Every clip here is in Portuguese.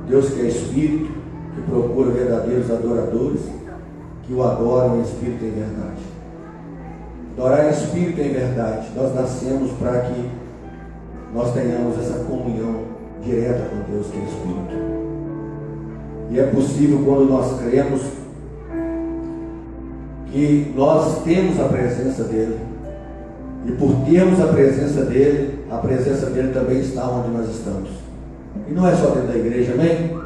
Deus que é Espírito, que procura verdadeiros adoradores, que o adoram em Espírito e em verdade. Adorar em Espírito e em verdade. Nós nascemos para que nós tenhamos essa comunhão direta com Deus que é Espírito. E é possível quando nós cremos que nós temos a presença dEle. E por termos a presença dEle também está onde nós estamos. E não é só dentro da igreja, amém?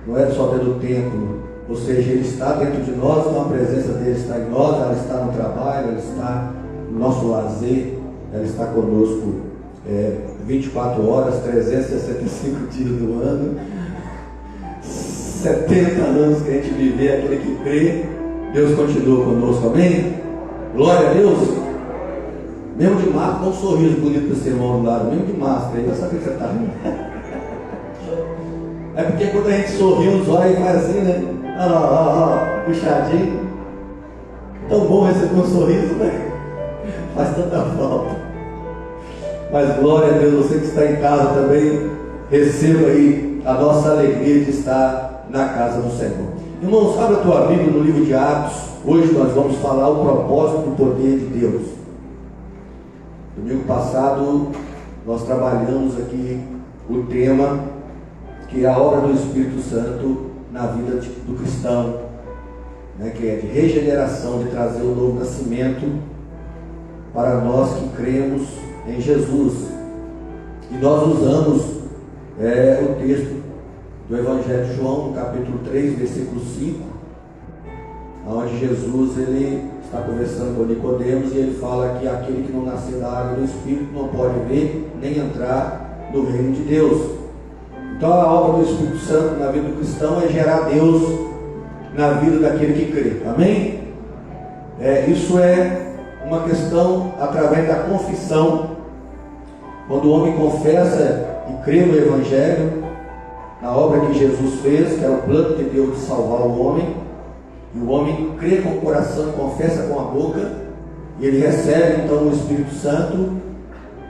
Não é só dentro do templo. Ou seja, Ele está dentro de nós, então a presença dEle está em nós, ela está no trabalho, ela está no nosso lazer, ela está conosco 24 horas, 365 dias do ano, 70 anos que a gente viver, aquele que crê, Deus continua conosco, amém? Glória a Deus! Mesmo de máscara, dá um sorriso bonito para o seu irmão do lado, mesmo de máscara, aí vai saber que você está rindo. É porque quando a gente sorri, os olhos faz assim, né? Puxadinho. Tão bom receber um sorriso, né? Faz tanta falta. Mas glória a Deus, você que está em casa também, receba aí a nossa alegria de estar na casa do Senhor. Irmãos, abre a tua Bíblia no livro de Atos. Hoje nós vamos falar o propósito do poder de Deus. Domingo passado nós trabalhamos aqui o tema que é a obra do Espírito Santo na vida do cristão, né, que é de regeneração, de trazer o novo nascimento para nós que cremos em Jesus. E nós usamos o texto do Evangelho de João, no capítulo 3, versículo 5, onde Jesus ele está conversando com Nicodemos e ele fala que aquele que não nascer da água e do Espírito não pode ver nem entrar no reino de Deus. Então a obra do Espírito Santo na vida do cristão é gerar Deus na vida daquele que crê, amém? Isso é uma questão através da confissão. Quando o homem confessa e crê no Evangelho, na obra que Jesus fez, que é o plano de Deus de salvar o homem, e o homem crê com o coração, confessa com a boca, e ele recebe então o Espírito Santo,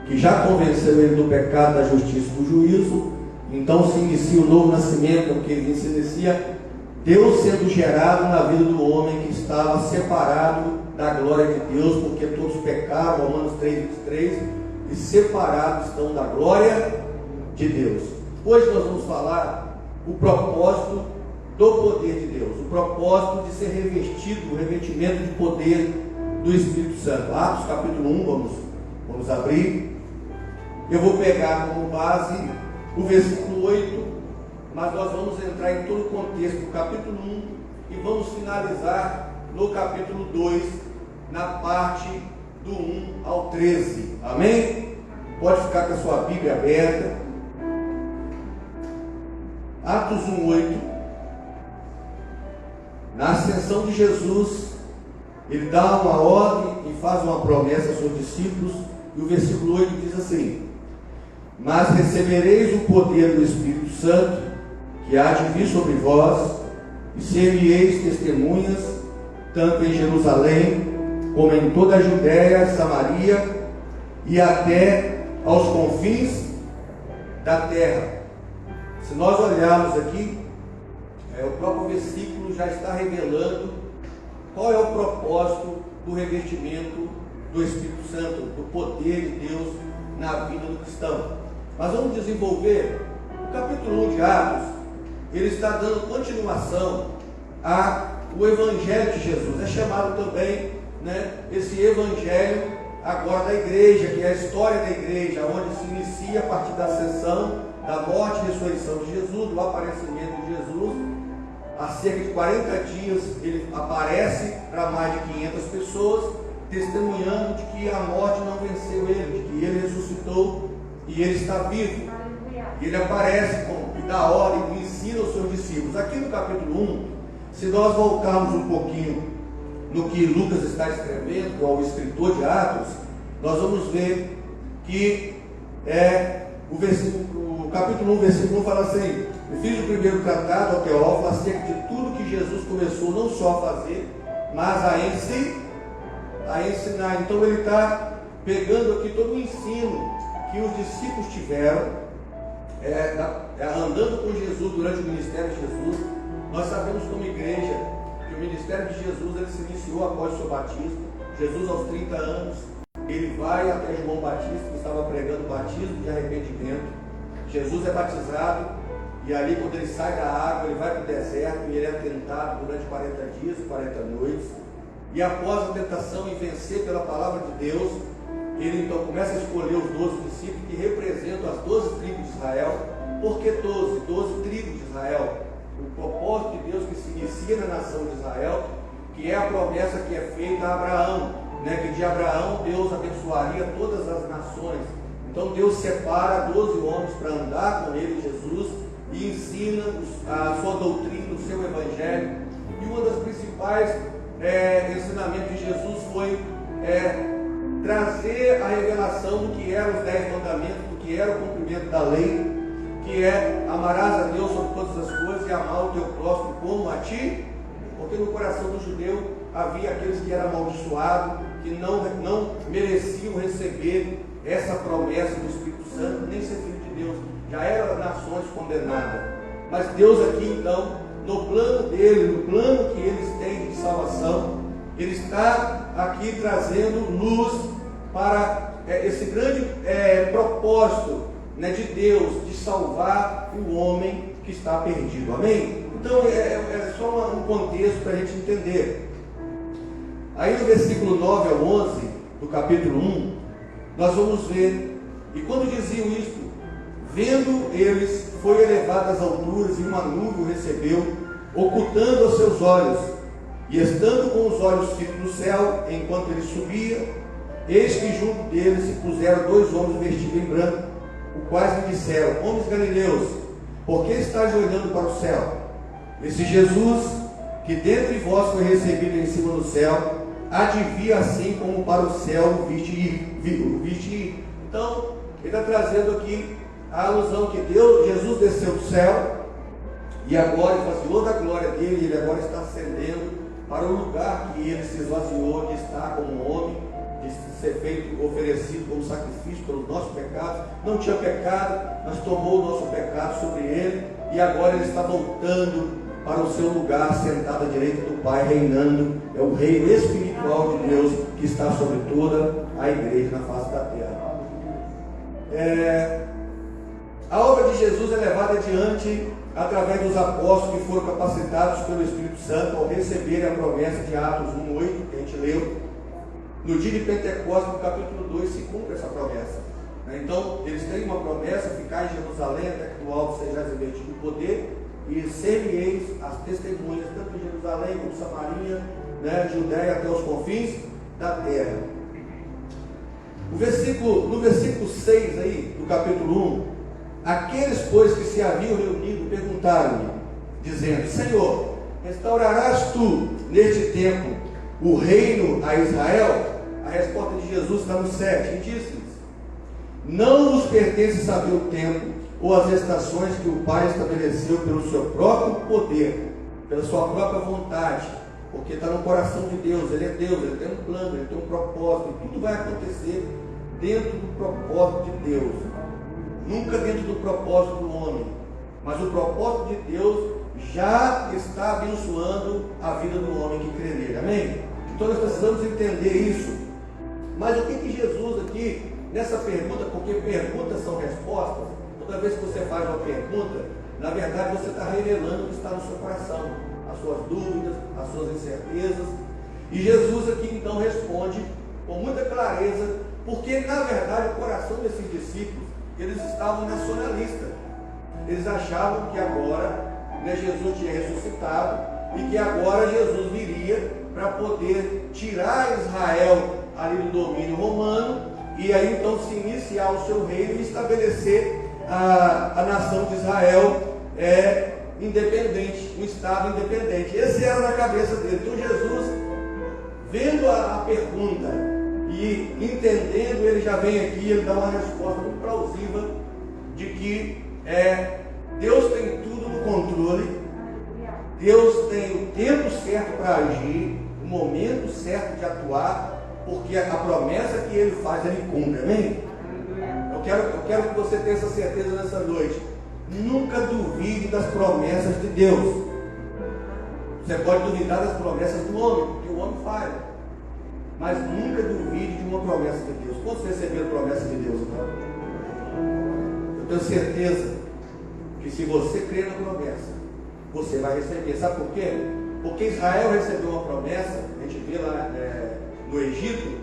que já convenceu ele do pecado, da justiça e do juízo. Então se inicia o novo nascimento, porque se inicia Deus sendo gerado na vida do homem que estava separado da glória de Deus, porque todos pecaram, Romanos 3:23, e separados estão da glória de Deus. Hoje nós vamos falar o propósito do poder de Deus, o propósito de ser revestido, o revestimento de poder do Espírito Santo. Atos capítulo 1, vamos abrir. Eu vou pegar como base o versículo 8, mas nós vamos entrar em todo o contexto do capítulo 1 e vamos finalizar no capítulo 2, na parte do 1 ao 13, amém? Pode ficar com a sua Bíblia aberta. Atos 1:8. Na ascensão de Jesus, ele dá uma ordem e faz uma promessa aos seus discípulos, e o versículo 8 diz assim: mas recebereis o poder do Espírito Santo, que há de vir sobre vós, e ser-me-eis testemunhas, tanto em Jerusalém, como em toda a Judéia, Samaria, e até aos confins da terra. Se nós olharmos aqui, o próprio versículo já está revelando qual é o propósito do revestimento do Espírito Santo, do poder de Deus na vida do cristão. Mas vamos desenvolver o capítulo 1 de Atos. Ele está dando continuação ao Evangelho de Jesus. É chamado também, esse Evangelho agora da igreja, que é a história da igreja, onde se inicia a partir da ascensão, da morte e ressurreição de Jesus, do aparecimento de Jesus. Há cerca de 40 dias ele aparece para mais de 500 pessoas, testemunhando de que a morte não venceu ele, de que ele ressuscitou e ele está vivo. E ele aparece e dá ordem, e ensina aos seus discípulos. Aqui no capítulo 1, se nós voltarmos um pouquinho no que Lucas está escrevendo, que é o escritor de Atos, nós vamos ver que o capítulo 1, versículo 1 fala assim: eu fiz o primeiro tratado ao Teófilo acerca de tudo que Jesus começou não só a fazer, mas a ensinar. Então ele está pegando aqui todo o ensino que os discípulos tiveram andando com Jesus durante o ministério de Jesus, nós sabemos como igreja que o ministério de Jesus ele se iniciou após o seu batismo. Jesus, aos 30 anos, ele vai até João Batista, que estava pregando o batismo de arrependimento. Jesus é batizado, e ali, quando ele sai da água, ele vai para o deserto e ele é tentado durante 40 dias e 40 noites. E após a tentação e vencer pela palavra de Deus, ele então começa a escolher os 12 discípulos que representam as 12 tribos de Israel. Por que 12? 12 tribos de Israel. O propósito de Deus que se inicia na nação de Israel, que é a promessa que é feita a Abraão, que de Abraão Deus abençoaria todas as nações. Então Deus separa 12 homens para andar com ele, Jesus, e ensina a sua doutrina, o seu evangelho. E uma das principais ensinamentos de Jesus foi trazer a revelação do que eram os 10 mandamentos, do que era o cumprimento da lei, que é amarás a Deus sobre todas as coisas e amar o teu próximo como a ti, porque no coração do judeu havia aqueles que eram amaldiçoados, que não mereciam receber essa promessa do Espírito Santo, nem ser filho de Deus, já eram nações condenadas. Mas Deus aqui então, no plano dele, no plano que eles têm de salvação, ele está aqui trazendo luz para esse grande propósito de Deus, de salvar o homem que está perdido. Amém? Então é só um contexto para a gente entender. Aí no versículo 9 ao 11 do capítulo 1, nós vamos ver, e quando diziam isto, vendo eles, foi elevado às alturas e uma nuvem o recebeu, ocultando os seus olhos, e estando com os olhos fitos no céu, enquanto ele subia, eis que junto dele se puseram 2 homens vestidos em branco, os quais lhe disseram: homens galileus, por que estáis olhando para o céu? Esse Jesus, que dentre vós foi recebido em cima do céu, há de vir assim como para o céu o viste ir. Então, ele está trazendo aqui a alusão que Jesus desceu do céu, e agora ele esvaziou da glória dele, e ele agora está ascendendo para o lugar que ele se esvaziou de estar como homem, de ser feito, oferecido como sacrifício pelos nossos pecados. Não tinha pecado, mas tomou o nosso pecado sobre ele, e agora ele está voltando para o seu lugar, sentado à direita do Pai, reinando. É o reino espiritual de Deus que está sobre toda a igreja na face da terra. A obra de Jesus é levada adiante através dos apóstolos que foram capacitados pelo Espírito Santo ao receberem a promessa de Atos 1:8, que a gente leu. No dia de Pentecostes, no capítulo 2, se cumpre essa promessa. Então, eles têm uma promessa: ficar em Jerusalém até que do alto sejais revestido do poder, e ser-me-eis as testemunhas, tanto em Jerusalém como Samaria, Judéia até os confins da terra. No versículo 6 aí, do capítulo 1, aqueles, pois, que se haviam reunido, perguntaram-lhe, dizendo: Senhor, restaurarás tu neste tempo o reino a Israel? A resposta de Jesus está no 7, e disse-lhes: não vos pertence saber o tempo ou as estações que o Pai estabeleceu pelo seu próprio poder, pela sua própria vontade, porque está no coração de Deus. Ele é Deus, ele tem um plano, ele tem um propósito, e tudo vai acontecer dentro do propósito de Deus, nunca dentro do propósito do homem. Mas o propósito de Deus já está abençoando a vida do homem que crê nele. Amém? Então nós precisamos entender isso. Mas o que Jesus aqui, nessa pergunta, porque perguntas são respostas, toda vez que você faz uma pergunta, na verdade você está revelando o que está no seu coração, as suas dúvidas, as suas incertezas. E Jesus aqui então responde com muita clareza, porque na verdade o coração desses discípulos, eles estavam nacionalistas. Eles achavam que agora Jesus tinha ressuscitado e que agora Jesus viria para poder tirar Israel ali do domínio romano, e aí então se iniciar o seu reino e estabelecer a nação de Israel independente, um estado independente. Esse era na cabeça dele. Então Jesus, vendo a pergunta e entendendo, ele já vem aqui, ele dá uma resposta muito plausível de que Deus tem tudo no controle, Deus tem o tempo certo para agir, o momento certo de atuar, porque a promessa que ele faz, ele cumpre. Amém? Eu quero que você tenha essa certeza nessa noite, Nunca duvide das promessas de Deus. Você pode duvidar das promessas do homem, porque o homem falha. Mas nunca duvide de uma promessa de Deus. Quantos receberam promessa de Deus, então? Eu tenho certeza que se você crer na promessa, você vai receber. Sabe por quê? Porque Israel recebeu uma promessa, a gente vê lá no Egito,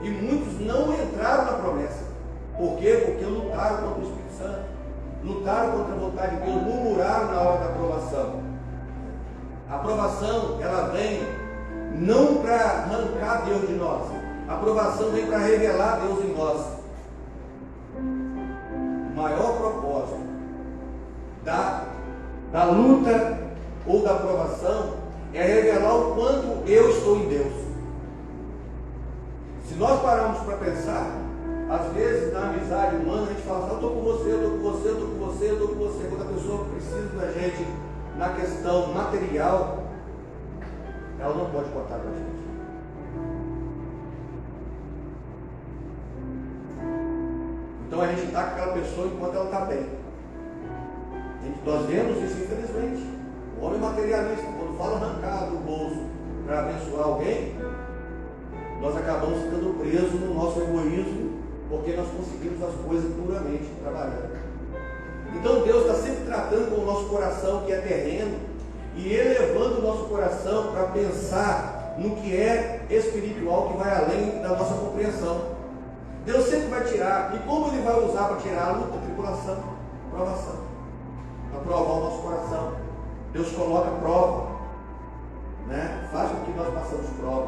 e muitos não entraram na promessa. Por quê? Porque lutaram contra o Espírito Santo, lutaram contra a vontade de Deus, murmuraram na hora da aprovação. A aprovação, ela vem não para arrancar Deus de nós, a aprovação vem para revelar Deus em nós. O maior propósito da luta ou da aprovação é revelar o quanto eu estou em Deus. Se nós pararmos para pensar, às vezes na amizade humana a gente fala assim, eu estou com você, eu estou com você, eu estou com você, eu estou com você. Quando a pessoa precisa da gente na questão material, ela não pode contar com a gente. Então a gente está com aquela pessoa enquanto ela está bem. Nós vemos isso, infelizmente. O homem materialista, quando fala arrancar do bolso para abençoar alguém, nós acabamos ficando presos no nosso egoísmo, porque nós conseguimos as coisas puramente trabalhando. Então Deus está sempre tratando com o nosso coração, que é terreno, e elevando o nosso coração para pensar no que é espiritual, que vai além da nossa compreensão. Deus sempre vai tirar, e como Ele vai usar para tirar a luta, a tribulação, a provação, para provar o nosso coração. Deus coloca prova, né? Faz com que nós passamos prova,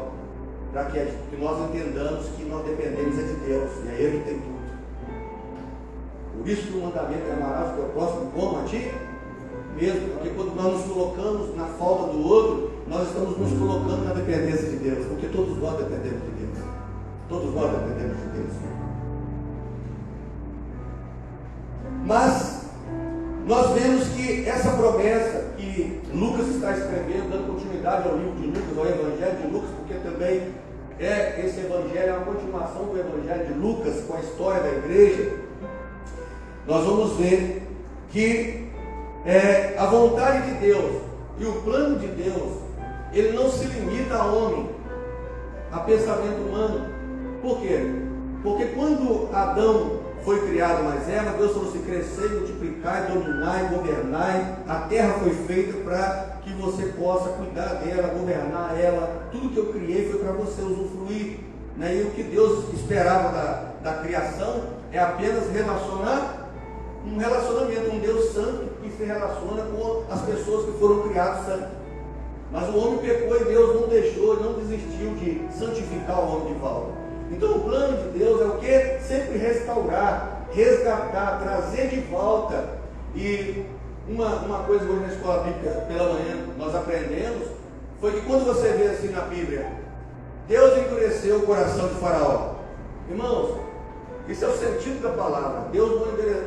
para que nós entendamos que nós dependemos de Deus, e é Ele que tem tudo. Por isso que o mandamento é amarás o teu próximo como a ti mesmo, porque quando nós nos colocamos na falta do outro, nós estamos nos colocando na dependência de Deus, porque todos nós dependemos de Deus. Todos nós dependemos de Deus. Mas nós vemos que essa promessa que Lucas está escrevendo, dando continuidade ao livro de Lucas, ao Evangelho de Lucas, porque também esse Evangelho é uma continuação do Evangelho de Lucas com a história da igreja. Nós vamos ver que a vontade de Deus e o plano de Deus, ele não se limita a homem, a pensamento humano. Por quê? Porque quando Adão foi criado mais Eva, Deus falou assim: crescer, multiplicar, dominar e governar. A terra foi feita para que você possa cuidar dela, governar ela. Tudo que eu criei foi para você usufruir, né? E o que Deus esperava da criação é apenas um relacionamento, um Deus santo que se relaciona com as pessoas que foram criadas santas. Mas o homem pecou e Deus não deixou, não desistiu de santificar o homem de volta. Então o plano de Deus é o que? Sempre restaurar, resgatar, trazer de volta. E uma coisa hoje na escola bíblica pela manhã nós aprendemos, foi que quando você vê assim na Bíblia, Deus endureceu o coração de Faraó. Irmãos, isso é o sentido da palavra. Deus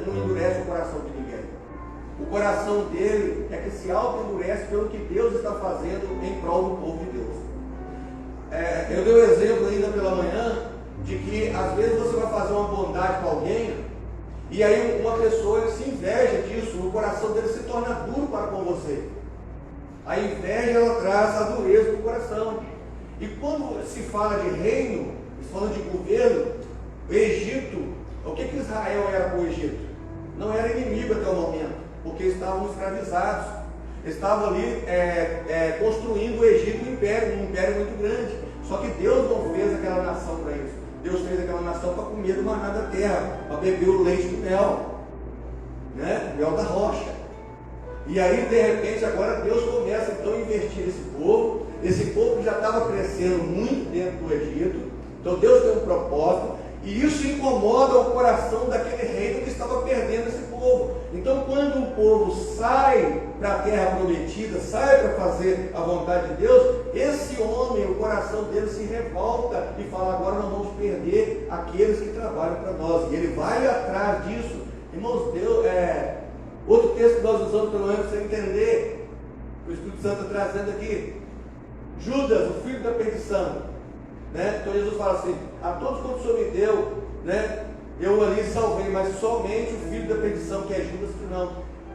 não endurece o coração de ninguém. O coração dele é que se auto-endurece pelo que Deus está fazendo em prol do povo de Deus. Eu dei um exemplo ainda pela manhã de que às vezes você vai fazer uma bondade para alguém e aí uma pessoa se inveja disso, o coração dele se torna duro para com você. A inveja, ela traz a dureza do coração. E quando se fala de reino, se fala de governo, o Egito, o que Israel era para o Egito? Não era inimigo até o momento, porque estavam escravizados, estavam ali construindo o Egito um império muito grande. Só que Deus não fez aquela nação para isso. Deus fez aquela nação para comer do maná da terra, para beber o leite do mel, né? O mel da rocha. E aí, de repente, agora Deus começa então a investir nesse povo. Esse povo já estava crescendo muito dentro do Egito. Então Deus tem um propósito. E isso incomoda o coração daquele reino que estava perdendo esse povo. Então, quando o povo sai para a terra prometida, sai para fazer a vontade de Deus, esse homem, o coração dele se revolta e fala: agora nós vamos perder aqueles que trabalham para nós. E ele vai atrás disso. Irmãos, Deus, outro texto que nós usamos pelo menos para você entender, o Espírito Santo está trazendo aqui: Judas, o filho da perdição. Né? Então Jesus fala assim: a todos quanto o Senhor me deu, né, eu ali salvei, mas somente o filho da perdição, que é Judas, que não.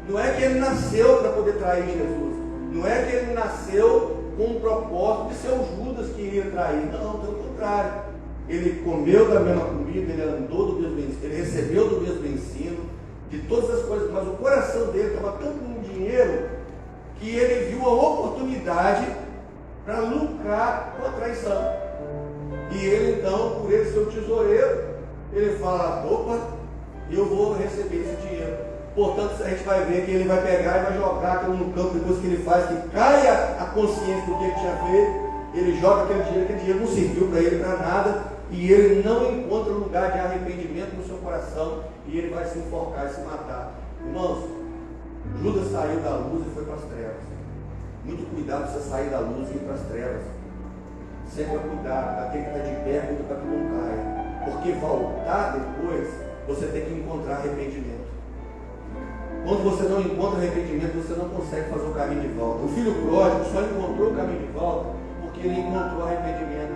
Não é que ele nasceu para poder trair Jesus. Não é que ele nasceu com o propósito de ser o Judas que iria trair. Não, pelo contrário. Ele comeu da mesma comida, ele andou do mesmo ensino, ele recebeu do mesmo ensino, de todas as coisas, mas o coração dele estava tanto no dinheiro que ele viu a oportunidade para lucrar com a traição. E ele então, por ele ser o tesoureiro, ele fala: opa, eu vou receber esse dinheiro. Portanto, a gente vai ver que ele vai pegar e vai jogar aquilo no campo, depois que ele faz, que caia a consciência do que ele tinha feito, ele joga aquele dinheiro não serviu para ele para nada, e ele não encontra lugar de arrependimento no seu coração, e ele vai se enforcar e se matar. Irmãos, Judas saiu da luz e foi para as trevas. Muito cuidado para você sair da luz e ir para as trevas. Sempre cuidado, daquele que está de pé, cuida para que não caia. Porque voltar depois, você tem que encontrar arrependimento. Quando você não encontra arrependimento, você não consegue fazer o caminho de volta. O filho pródigo só encontrou o caminho de volta porque ele encontrou arrependimento.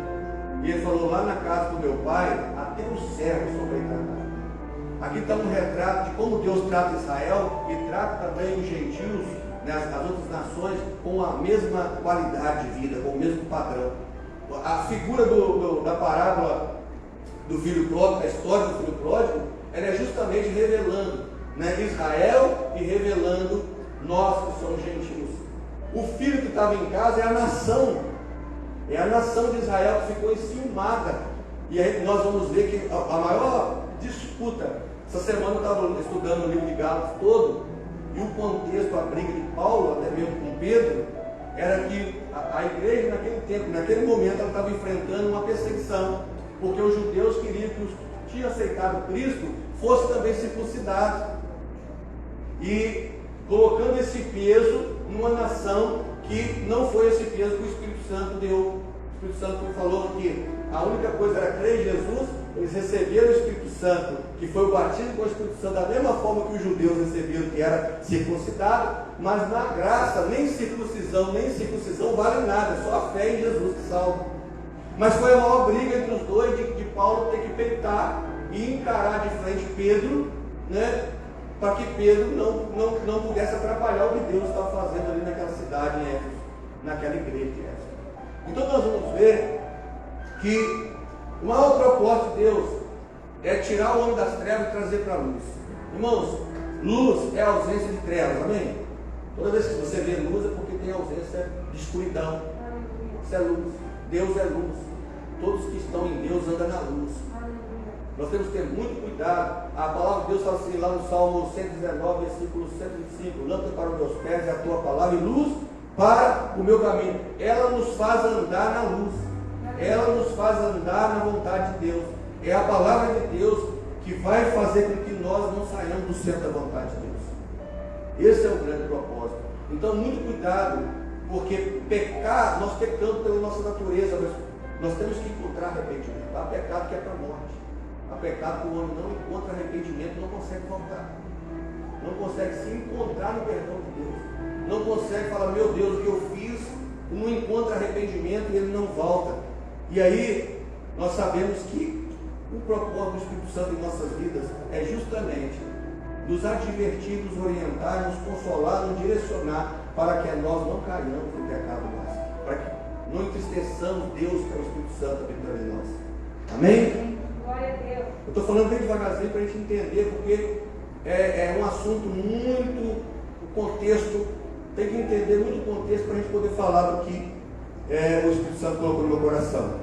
E ele falou: lá na casa do meu pai, até os servos são bem tratados. Aqui está um retrato de como Deus trata Israel e trata também os gentios, né, as outras nações, com a mesma qualidade de vida, com o mesmo padrão. A figura da parábola do filho pródigo, da história do filho pródigo, ela é justamente revelando, né, Israel e revelando nós que somos gentios. O filho que estava em casa é a nação de Israel que ficou enciumada. E aí nós vamos ver que a maior disputa, essa semana eu estava estudando o livro de Gálatas todo, e o contexto, a briga de Paulo, até mesmo com Pedro, era que a igreja naquele tempo, naquele momento, ela estava enfrentando uma perseguição, porque os judeus queriam que os que tinham aceitado Cristo fossem também circuncidados, e colocando esse peso numa nação que não foi esse peso que o Espírito Santo deu. O Espírito Santo falou que a única coisa era crer em Jesus. Eles receberam o Espírito Santo, que foi o batismo com o Espírito Santo, da mesma forma que os judeus receberam, que era circuncidado, mas na graça, nem circuncisão vale nada, é só a fé em Jesus que salva. Mas foi a maior briga entre os dois, de Paulo ter que peitar e encarar de frente Pedro, né, para que Pedro não pudesse atrapalhar o que Deus estava fazendo ali naquela cidade em Éfeso, naquela igreja de Éfeso. Então nós vamos ver que o maior propósito de Deus é tirar o homem das trevas e trazer para a luz. Irmãos, luz é a ausência de trevas, amém? Toda vez que você vê luz é porque tem ausência de escuridão. Isso é luz, Deus é luz. Todos que estão em Deus andam na luz. Nós temos que ter muito cuidado. A palavra de Deus fala assim lá no Salmo 119, versículo 125: lâmpada para os meus pés é a tua palavra e luz para o meu caminho. Ela nos faz andar na luz. Ela nos faz andar na vontade de Deus. É a palavra de Deus que vai fazer com que nós não saiamos do centro da vontade de Deus. Esse é o grande propósito. Então, muito cuidado, porque pecar, nós pecamos pela nossa natureza, mas nós temos que encontrar arrependimento. Há pecado que é para a morte. Há pecado que o homem não encontra arrependimento, não consegue voltar. Não consegue se encontrar no perdão de Deus. Não consegue falar: meu Deus, o que eu fiz, não encontra arrependimento e ele não volta. E aí, nós sabemos que o propósito do Espírito Santo em nossas vidas é justamente nos advertir, nos orientar, nos consolar, nos direcionar, para que nós não caiamos no pecado mais, para que não entristeçamos Deus, que é o Espírito Santo habitando em nós. Amém? Glória a Deus. Eu estou falando bem devagarzinho para a gente entender, porque é um assunto muito, o contexto, tem que entender muito o contexto para a gente poder falar do que o Espírito Santo colocou no meu coração.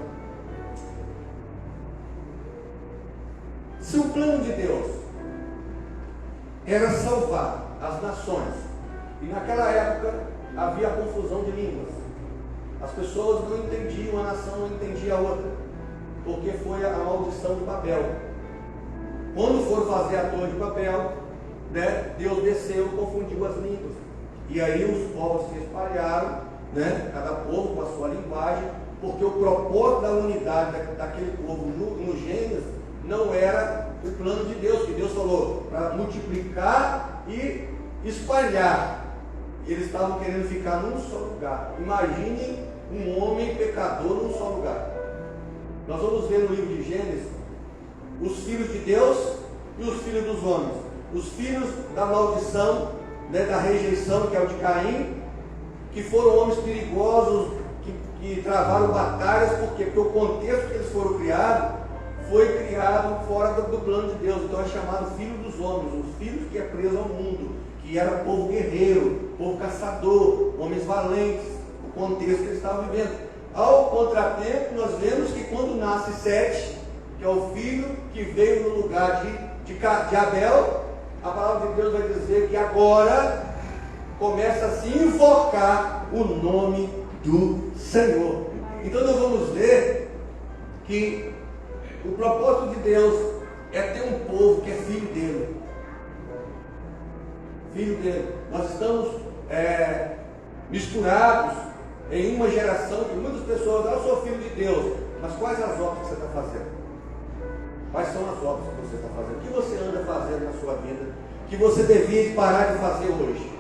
Se o plano de Deus era salvar as nações, e naquela época havia a confusão de línguas, as pessoas não entendiam, a nação não entendia a outra, porque foi a maldição de Babel. Quando foram fazer a torre de Babel, né, Deus desceu e confundiu as línguas, e aí os povos se espalharam, né, cada povo com a sua linguagem, porque o propósito da unidade daquele povo no Gênesis não era o plano de Deus, que Deus falou para multiplicar e espalhar. Eles estavam querendo ficar num só lugar. Imaginem um homem pecador num só lugar. Nós vamos ver no livro de Gênesis os filhos de Deus e os filhos dos homens. Os filhos da maldição né, da rejeição, que é o de Caim, que foram homens perigosos, que travaram batalhas. Por quê? Porque o contexto que eles foram criados foi criado fora do plano de Deus. Então é chamado filho dos homens, os filhos que é preso ao mundo, que era povo guerreiro, povo caçador, homens valentes, o contexto que eles estavam vivendo. Ao contratempo, nós vemos que quando nasce Sete, que é o filho que veio no lugar de Abel, a palavra de Deus vai dizer que agora começa a se invocar o nome do Senhor. Então nós vamos ver que o propósito de Deus é ter um povo que é filho dele. Filho dele. Nós estamos misturados em uma geração que muitas pessoas, eu sou filho de Deus, mas quais as obras que você está fazendo? Quais são as obras que você está fazendo? O que você anda fazendo na sua vida que você devia parar de fazer hoje,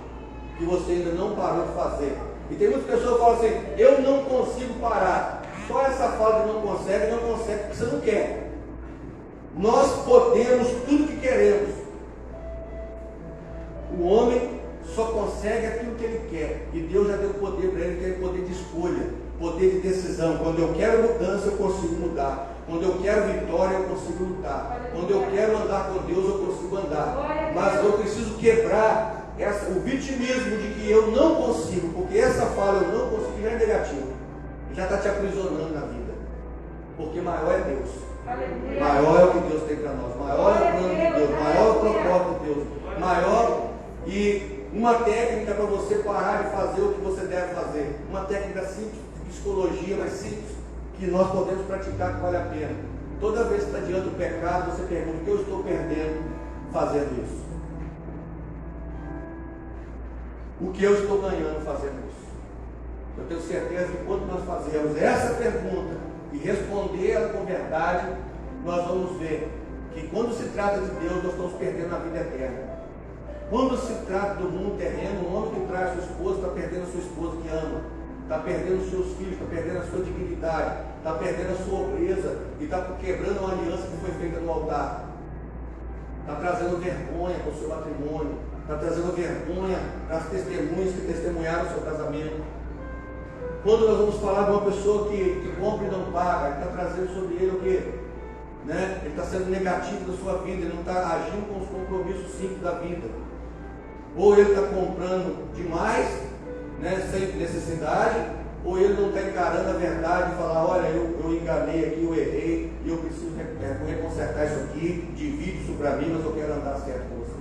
que você ainda não parou de fazer? E tem muitas pessoas que falam assim: eu não consigo parar. Só essa fala de não consegue porque você não quer. Nós podemos tudo que queremos. O homem só consegue aquilo que ele quer, e Deus já deu poder para ele, que é poder de escolha, poder de decisão. Quando eu quero mudança, eu consigo mudar. Quando eu quero vitória, eu consigo lutar. Quando eu quero andar com Deus, eu consigo andar. Mas eu preciso quebrar o vitimismo de que eu não consigo, porque essa fala eu não consigo já é negativa, já está te aprisionando na vida. Porque maior é Deus, maior é o que Deus tem para nós, maior é o plano de Deus, maior é o propósito de Deus, maior. E uma técnica para você parar de fazer o que você deve fazer, uma técnica simples de psicologia, mas simples, que nós podemos praticar, que vale a pena. Toda vez que está diante do pecado, você pergunta: o que eu estou perdendo fazendo isso? O que eu estou ganhando fazendo isso? Eu tenho certeza que quando nós fazemos essa pergunta e responder ela com verdade, nós vamos ver que quando se trata de Deus, nós estamos perdendo a vida eterna. Quando se trata do mundo terreno, um homem que traz sua esposa está perdendo a sua esposa que ama, está perdendo os seus filhos, está perdendo a sua dignidade, está perdendo a sua pobreza e está quebrando uma aliança que foi feita no altar. Está trazendo vergonha para o seu matrimônio, está trazendo vergonha para as testemunhas que testemunharam o seu casamento. Quando nós vamos falar de uma pessoa que compra e não paga, ele está trazendo sobre ele o quê? Né? Ele está sendo negativo da sua vida, ele não está agindo com os compromissos simples da vida. Ou ele está comprando demais, né, sem necessidade, ou ele não está encarando a verdade e falar: olha, eu enganei aqui, eu errei, e eu preciso reconsertar isso aqui, divide isso para mim, mas eu quero andar certo com você.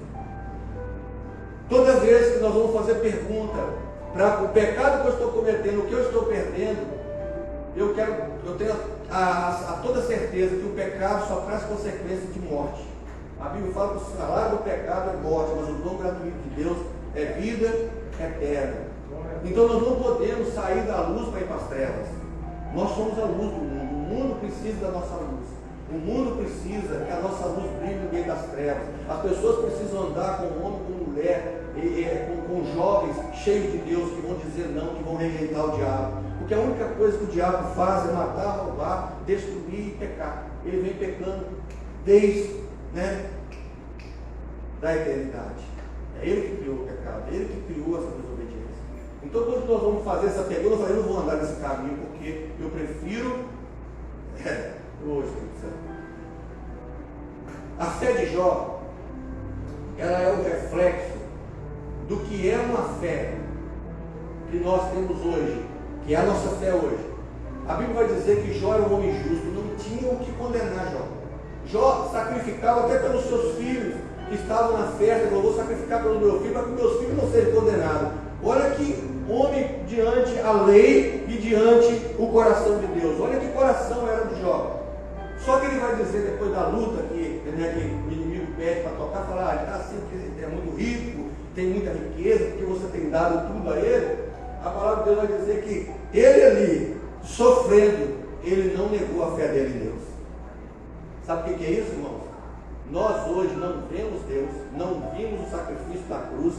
Toda vez que nós vamos fazer pergunta para o pecado que eu estou cometendo, o que eu estou perdendo, eu tenho a toda certeza que o pecado só traz consequências de morte. A Bíblia fala que o salário do pecado é morte, mas o dom gratuito de Deus é vida eterna. Então nós não podemos sair da luz para ir para as trevas. Nós somos a luz do mundo. O mundo precisa da nossa luz. O mundo precisa que a nossa luz brilhe no meio das trevas. As pessoas precisam andar com homem, com mulher, com jovens cheios de Deus, que vão dizer não, que vão rejeitar o diabo. Porque a única coisa que o diabo faz é matar, roubar, destruir e pecar. Ele vem pecando desde da eternidade. É ele que criou o pecado, é ele que criou essa desobediência. Então, quando nós vamos fazer essa pergunta, eu não vou andar nesse caminho, porque eu prefiro hoje. A fé de Jó, ela é o reflexo do que é uma fé que nós temos hoje, que é a nossa fé hoje. A Bíblia vai dizer que Jó era um homem justo, não tinha o que condenar Jó. Jó sacrificava até pelos seus filhos que estavam na festa. Eu vou sacrificar pelo meu filho para que meus filhos não sejam condenados. Olha que homem diante a lei e diante o coração de Deus. Olha que coração era de Jó. Só que ele vai dizer depois da luta que o inimigo pede para tocar, falar: ele está assim porque é muito rico, tem muita riqueza, porque você tem dado tudo a ele. A palavra de Deus vai dizer que ele ali, sofrendo, ele não negou a fé dele em Deus. Sabe o que é isso, irmãos? Nós hoje não vemos Deus, não vimos o sacrifício da cruz,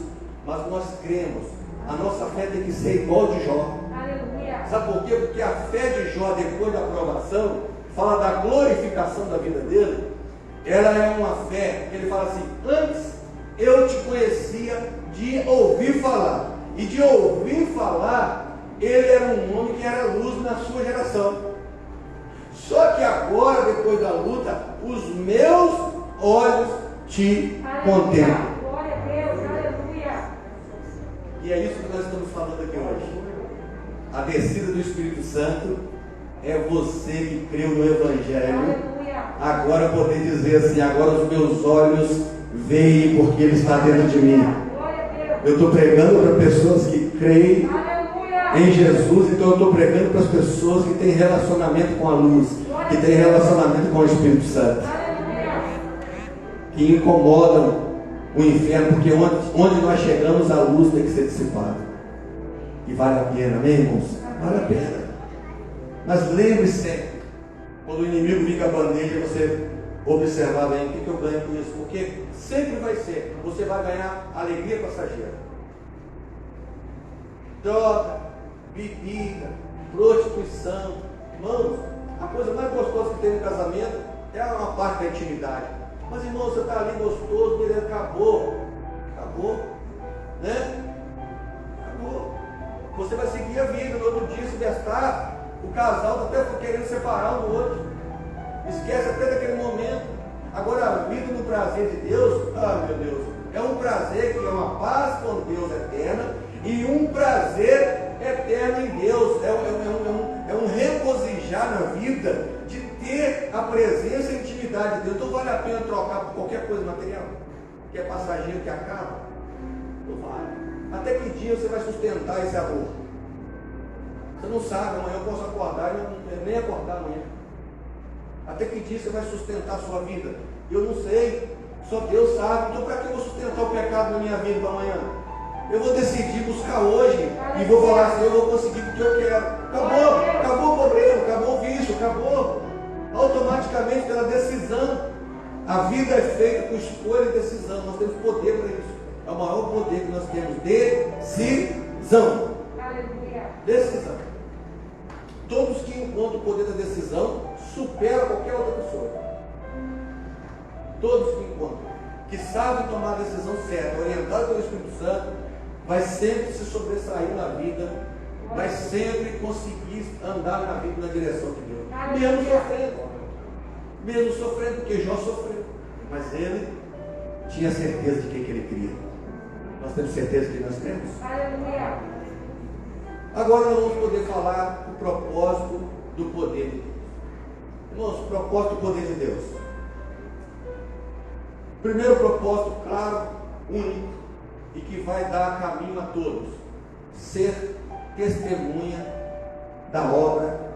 mas nós cremos. A nossa fé tem que ser igual de Jó. Aleluia. Sabe por quê? Porque a fé de Jó, depois da aprovação, fala da glorificação da vida dele. Ela é uma fé que ele fala assim: antes eu te conhecia de ouvir falar. E de ouvir falar, ele era um homem que era luz na sua geração. Só que agora, depois da luta, os meus olhos te contemplam. Glória a Deus, aleluia. E é isso que nós estamos falando aqui hoje. A descida do Espírito Santo é você que creu no Evangelho. Aleluia. Agora poder dizer assim: agora os meus olhos veem porque Ele está dentro de mim. Glória a Deus. Eu estou pregando para pessoas que creem Aleluia. em Jesus, então eu estou pregando para as pessoas que têm relacionamento com a luz, que têm relacionamento com o Espírito Santo, Aleluia. que incomodam o inferno, porque onde nós chegamos, a luz tem que ser dissipada. E vale a pena, amém, irmãos? Vale a pena. Mas lembre sempre, quando o inimigo fica a bandeja, você observar bem o que eu ganho com isso, porque sempre vai ser, você vai ganhar alegria passageira. Droga, bebida, prostituição. Irmãos, a coisa mais gostosa que tem no casamento é uma parte da intimidade. Mas, irmão, você está ali gostoso, beleza, acabou, né? Acabou. Você vai seguir a vida, no outro dia se gastar, o casal está até querendo separar um do outro. Esquece até daquele momento. Agora, a vida no prazer de Deus, meu Deus, é um prazer que é uma paz com Deus eterna e um prazer eterno em Deus. É um regozijar na vida de ter a presença e a intimidade de Deus. Então vale a pena trocar por qualquer coisa material, que é passageiro, que acaba. Não vale. Até que dia você vai sustentar esse amor? Você não sabe, amanhã eu posso acordar e nem acordar amanhã. Até que dia você vai sustentar a sua vida? Eu não sei, só Deus sabe. Então para que eu vou sustentar o pecado na minha vida para amanhã? Eu vou decidir buscar hoje e vou falar assim: eu vou conseguir porque eu quero. Acabou o problema, acabou o vício, acabou. Automaticamente pela decisão. A vida é feita com escolha e decisão. Nós temos poder para isso. É o maior poder que nós temos. Decisão. Aleluia. Decisão. Todos que encontram o poder da decisão superam qualquer outra pessoa. Todos que encontram, que sabem tomar a decisão certa, orientado pelo Espírito Santo, vai sempre se sobressair na vida, vai sempre conseguir andar na vida na direção de Deus. Mesmo sofrendo, porque Jó sofreu, mas ele tinha certeza de quem que ele queria. Nós temos certeza que nós temos? Aleluia. Agora nós vamos poder falar o propósito do poder de Deus. Irmãos, o propósito do poder de Deus. Primeiro propósito, claro, único, e que vai dar caminho a todos: ser testemunha da obra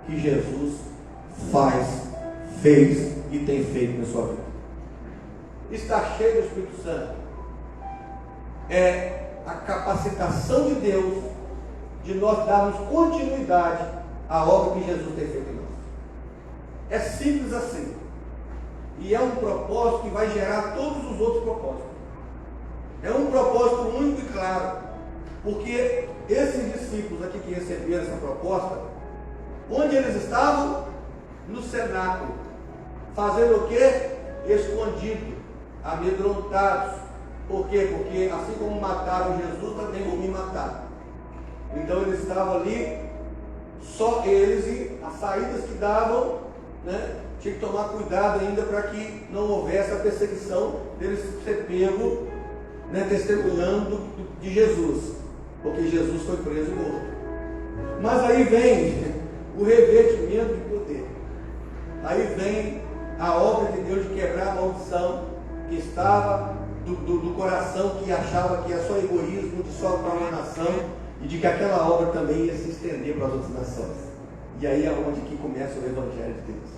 que Jesus fez e tem feito na sua vida. Estar cheio do Espírito Santo é a capacitação de Deus de nós darmos continuidade à obra que Jesus tem feito em nós. É simples assim. E é um propósito que vai gerar todos os outros propósitos. É um propósito único e claro. Porque esses discípulos aqui que receberam essa proposta, onde eles estavam? No cenáculo. Fazendo o quê? Escondido, amedrontados. Por quê? Porque assim como mataram Jesus, também vão me matar. Então eles estavam ali, só eles, e as saídas que davam, né? Tinha que tomar cuidado ainda para que não houvesse a perseguição deles ser pego, né, testemunhando de Jesus, porque Jesus foi preso e morto. Mas aí vem o revestimento de poder. Aí vem a obra de Deus de quebrar a maldição que estava do coração, que achava que era só egoísmo, de só para uma nação, e de que aquela obra também ia se estender para as outras nações. E aí é onde que começa o Evangelho de Deus.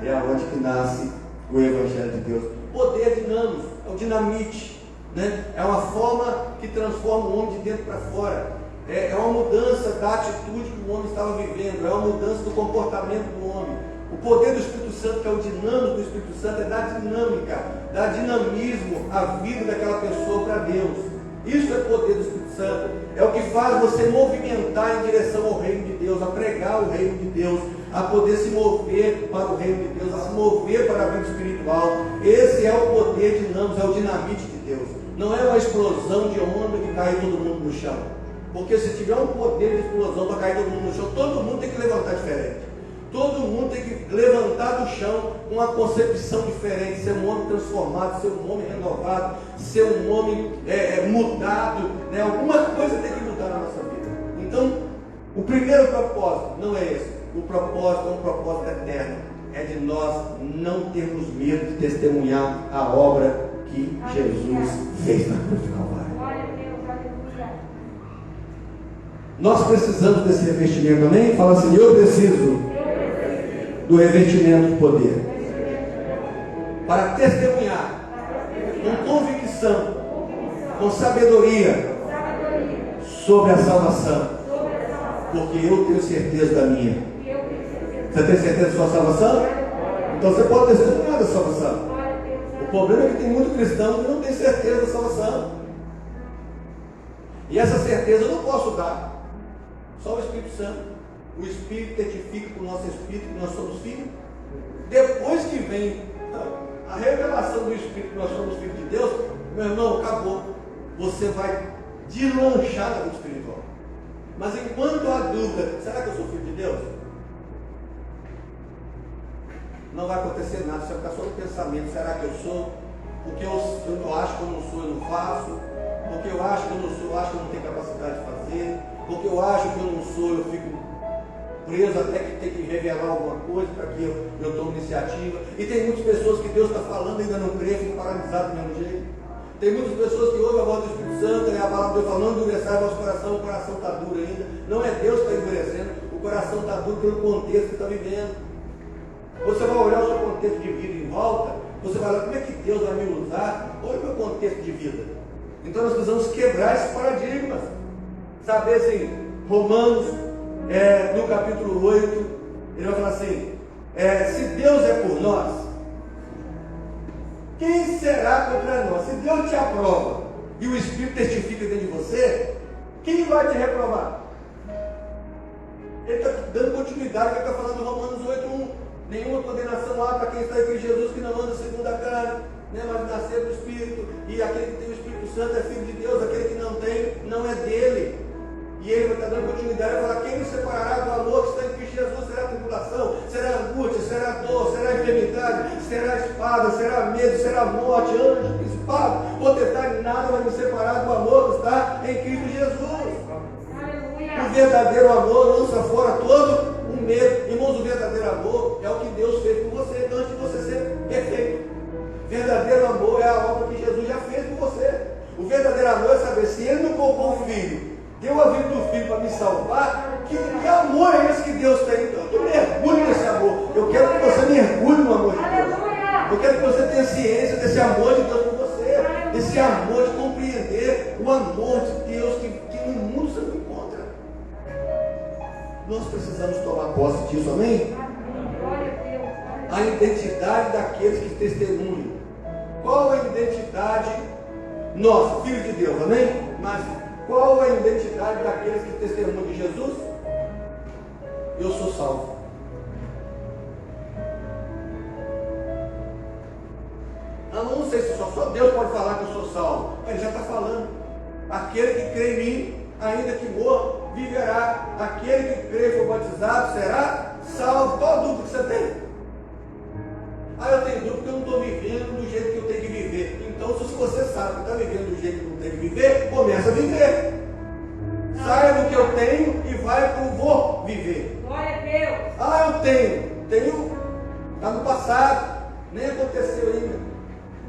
É onde que nasce o Evangelho de Deus. Poder dinâmico, é o dinamite, né? É uma forma que transforma o homem de dentro para fora. É uma mudança da atitude que o homem estava vivendo, é uma mudança do comportamento do homem. O poder do Espírito Santo, que é o dinâmico do Espírito Santo, é dar dinâmica, dar dinamismo à vida daquela pessoa para Deus. Isso é poder do Espírito Santo. É o que faz você movimentar em direção ao reino de Deus, a pregar o reino de Deus, a poder se mover para o reino de Deus, a se mover para a vida espiritual. Esse é o poder dinâmico, é o dinamite de Deus. não é uma explosão de onda que cai todo mundo no chão. Porque se tiver um poder de explosão para cair todo mundo no chão, todo mundo tem que levantar diferente. Todo mundo tem que levantar do chão com uma concepção diferente, ser um homem transformado, ser um homem renovado, ser um homem mudado, né? Alguma coisa tem que mudar na nossa vida. Então, o primeiro propósito não é esse. O propósito é um propósito eterno. É de nós não termos medo de testemunhar a obra que Jesus fez na cruz do Calvário. Glória a Deus, aleluia. Nós precisamos desse revestimento também. Fala assim: eu preciso do revestimento de poder para testemunhar com convicção, com sabedoria sobre a salvação, porque eu tenho certeza da minha. Você tem certeza da sua salvação? Então você pode testemunhar da salvação. O problema é que tem muito cristão que não tem certeza da salvação, e essa certeza eu não posso dar, só o Espírito Santo. O Espírito testifica com o nosso Espírito que nós somos filhos. Depois que vem a revelação do Espírito que nós somos filhos de Deus, meu irmão, acabou. Você vai deslanchar na vida espiritual. Mas enquanto há dúvida, será que eu sou filho de Deus? Não vai acontecer nada, você vai ficar só no pensamento: será que eu sou? Porque eu acho que eu não sou, eu não faço. Porque eu acho que eu não sou, eu acho que eu não tenho capacidade de fazer. Porque eu acho que eu não sou, eu fico preso até que tem que revelar alguma coisa para que eu tome iniciativa. E tem muitas pessoas que Deus está falando e ainda não crê, ficam paralisados do mesmo jeito. Tem muitas pessoas que ouvem a voz do Espírito Santo e a palavra de Deus falando: não endureçai o vosso coração, o coração está duro ainda. Não é Deus que está endurecendo, o coração está duro pelo contexto que está vivendo. Você vai olhar o seu contexto de vida em volta, você vai olhar como é que Deus vai me usar. Olha o meu contexto de vida. Então nós precisamos quebrar esses paradigmas. Saber assim, Romanos, no capítulo 8, ele vai falar assim: se Deus é por nós, quem será contra nós? Se Deus te aprova e o Espírito testifica dentro de você, quem vai te reprovar? Ele está dando continuidade ao que ele está falando em Romanos 8:1. Nenhuma condenação há para quem está em Cristo Jesus, que não anda segundo a carne, né, mas nascer do Espírito. E aquele que tem o Espírito Santo é filho de Deus, aquele que não tem, não é dele. E ele vai estar dando continuidade, vai falar: quem nos separará do amor que está em Cristo Jesus? Será tribulação, será angústia, será dor, será enfermidade, será espada, será medo, será morte, anjo, principado, potestade, nada vai nos separar do amor que está em Cristo Jesus. O verdadeiro amor lança fora todo o medo. Irmãos, o verdadeiro amor é o que Deus fez por você antes de você ser perfeito. Verdadeiro amor é a obra que Jesus já fez por você. O verdadeiro amor é saber: se Ele não poupou o Filho, deu a vida do Filho para me salvar, que amor é esse que Deus tem? Então eu mergulho nesse amor. Eu quero que você mergulhe no amor de Deus. Eu quero que você tenha ciência desse amor de Deus por você, desse amor de compreender o amor de Deus que no mundo você não encontra. Nós precisamos tomar posse disso, amém? A identidade daqueles que testemunham. Qual a identidade nossa, filho de Deus, amém? Mas qual a identidade daqueles que testemunham de Jesus? Eu sou salvo. Não sei se só Deus pode falar que eu sou salvo. Ele já está falando: aquele que crê em mim, ainda que morra, viverá. Aquele que crê e for batizado será salvo. Qual a dúvida que você tem? Eu tenho dúvida porque eu não estou vivendo do jeito que eu tenho que viver. Então, se você sabe que está vivendo do jeito que não tem que viver, começa a viver. Saia do que eu tenho e vai para o vou viver. Glória a Deus. Eu tenho, está no passado, nem aconteceu ainda,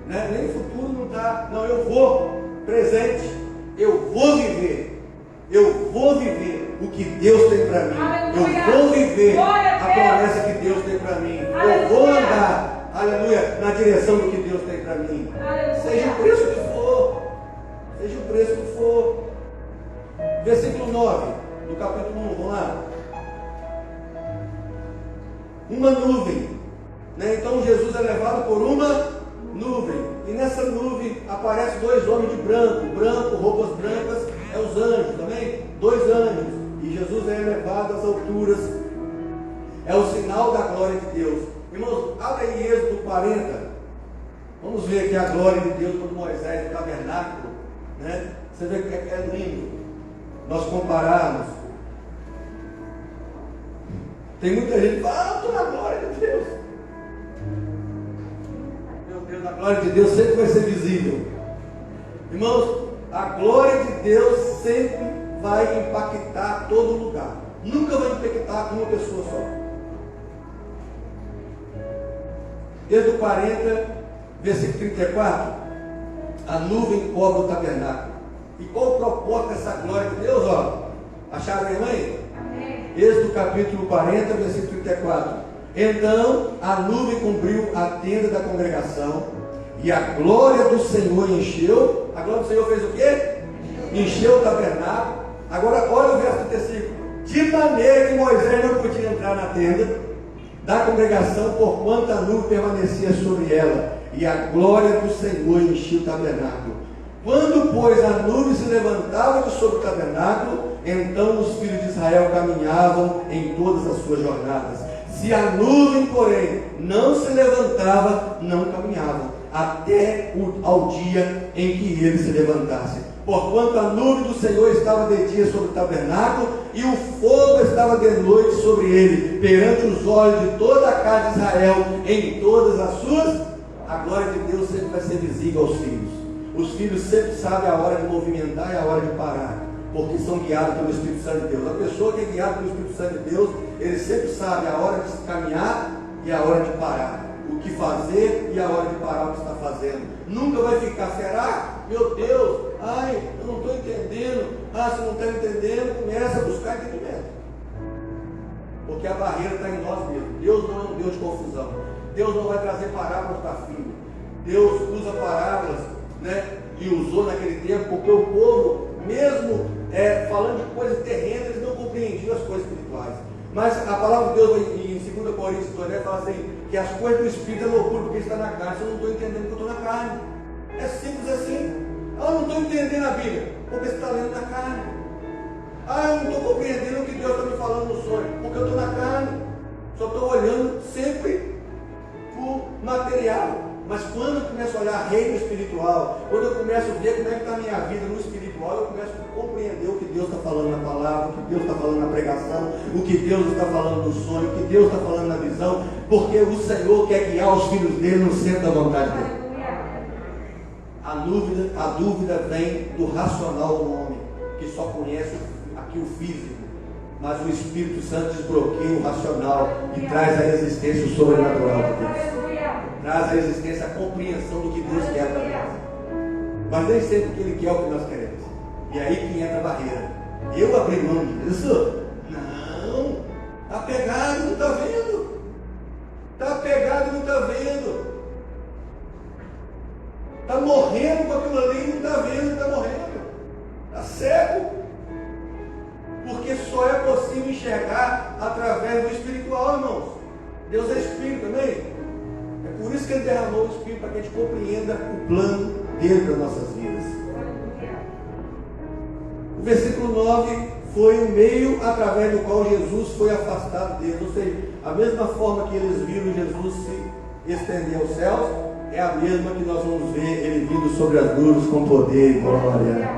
né? Nem futuro não está. Não, eu vou, presente, eu vou viver. Eu vou viver o que Deus tem para mim. Aleluia. Eu vou viver a Deus. promessa que Deus tem para mim. Aleluia. Eu vou andar, aleluia, na direção do que Deus tem para mim. Aleluia. Seja o preço que for. Seja o preço que for. Versículo 9 do capítulo 1, vamos lá. Uma nuvem, né? Então Jesus é levado por uma nuvem, e nessa nuvem aparecem dois homens de branco, roupas brancas, é os anjos também, dois anjos, e Jesus é elevado às alturas, é o sinal da glória de Deus. Irmãos, abre aí Êxodo 40, Vamos ver aqui a glória de Deus quando Moisés, no tabernáculo, né? Você vê que é lindo nós compararmos. Tem muita gente que fala, estou na glória de Deus. Meu Deus, a glória de Deus sempre vai ser visível. Irmãos, a glória de Deus sempre vai impactar todo lugar. Nunca vai impactar uma pessoa só. Êxodo 40, versículo 34. A nuvem cobre o tabernáculo. E qual o propósito dessa glória de Deus? Acharam aí, mãe? Amém. Êxodo capítulo 40, versículo 34. Então a nuvem cobriu a tenda da congregação, e a glória do Senhor encheu. A glória do Senhor fez o quê? Encheu o tabernáculo. Agora olha o verso 35. De maneira que Moisés não podia entrar na tenda da congregação, porquanto a nuvem permanecia sobre ela, e a glória do Senhor enchia o tabernáculo. Quando, pois, a nuvem se levantava de sobre o tabernáculo, então os filhos de Israel caminhavam em todas as suas jornadas. Se a nuvem, porém, não se levantava, não caminhavam, até ao dia em que ele se levantasse. Porquanto a nuvem do Senhor estava de dia sobre o tabernáculo, e o fogo estava de noite sobre ele, perante os olhos de toda a casa de Israel, em todas as suas. A glória de Deus sempre vai ser visível aos filhos. Os filhos sempre sabem a hora de movimentar e a hora de parar, porque são guiados pelo Espírito Santo de Deus. A pessoa que é guiada pelo Espírito Santo de Deus, ele sempre sabe a hora de caminhar e a hora de parar, o que fazer e a hora de parar o que está fazendo. Nunca vai ficar, será? Meu Deus, ai, eu não estou entendendo. Se não está entendendo, começa a buscar entendimento, porque a barreira está em nós mesmos. Deus não é um Deus de confusão. Deus não vai trazer parábolas para filho. Deus usa parábolas, né? E usou naquele tempo, porque o povo, mesmo falando de coisas terrenas, eles não compreendiam as coisas espirituais. Mas a palavra de Deus em 2 Coríntios 2 fala assim, que as coisas do Espírito é loucura porque está na carne. Eu não estou entendendo porque eu estou na carne. É simples assim. Eu não estou entendendo a Bíblia porque você está lendo na carne. Eu não estou compreendendo o que Deus está me falando no sonho porque eu estou na carne. Só estou olhando sempre o material. Mas quando eu começo a olhar reino espiritual, quando eu começo a ver como é que está a minha vida no espiritual, eu começo a compreender o que Deus está falando na palavra, o que Deus está falando na pregação, o que Deus está falando no sonho, o que Deus está falando na visão, porque o Senhor quer guiar os filhos dele no centro da vontade dele. A dúvida vem do racional do homem, que só conhece aqui o físico, mas o Espírito Santo desbloqueia o racional e traz a existência o sobrenatural de Deus. Traz a existência, a compreensão do que Deus quer para nós. Mas nem sempre o que Ele quer é o que nós queremos. E aí que entra a barreira. Eu abri mão disso? Não. Está pegado, não está vendo. Está pegado, não está vendo. Está morrendo com aquilo ali, não está vendo, está morrendo. Está cego. Porque só é possível enxergar através do espiritual, irmãos. Deus é Espírito, amém? É por isso que Ele derramou o Espírito, para que a gente compreenda o plano dele para nossas vidas. O versículo 9 foi o meio através do qual Jesus foi afastado deles. Ou seja, a mesma forma que eles viram Jesus se estender aos céus, é a mesma que nós vamos ver Ele vindo sobre as nuvens com poder e glória.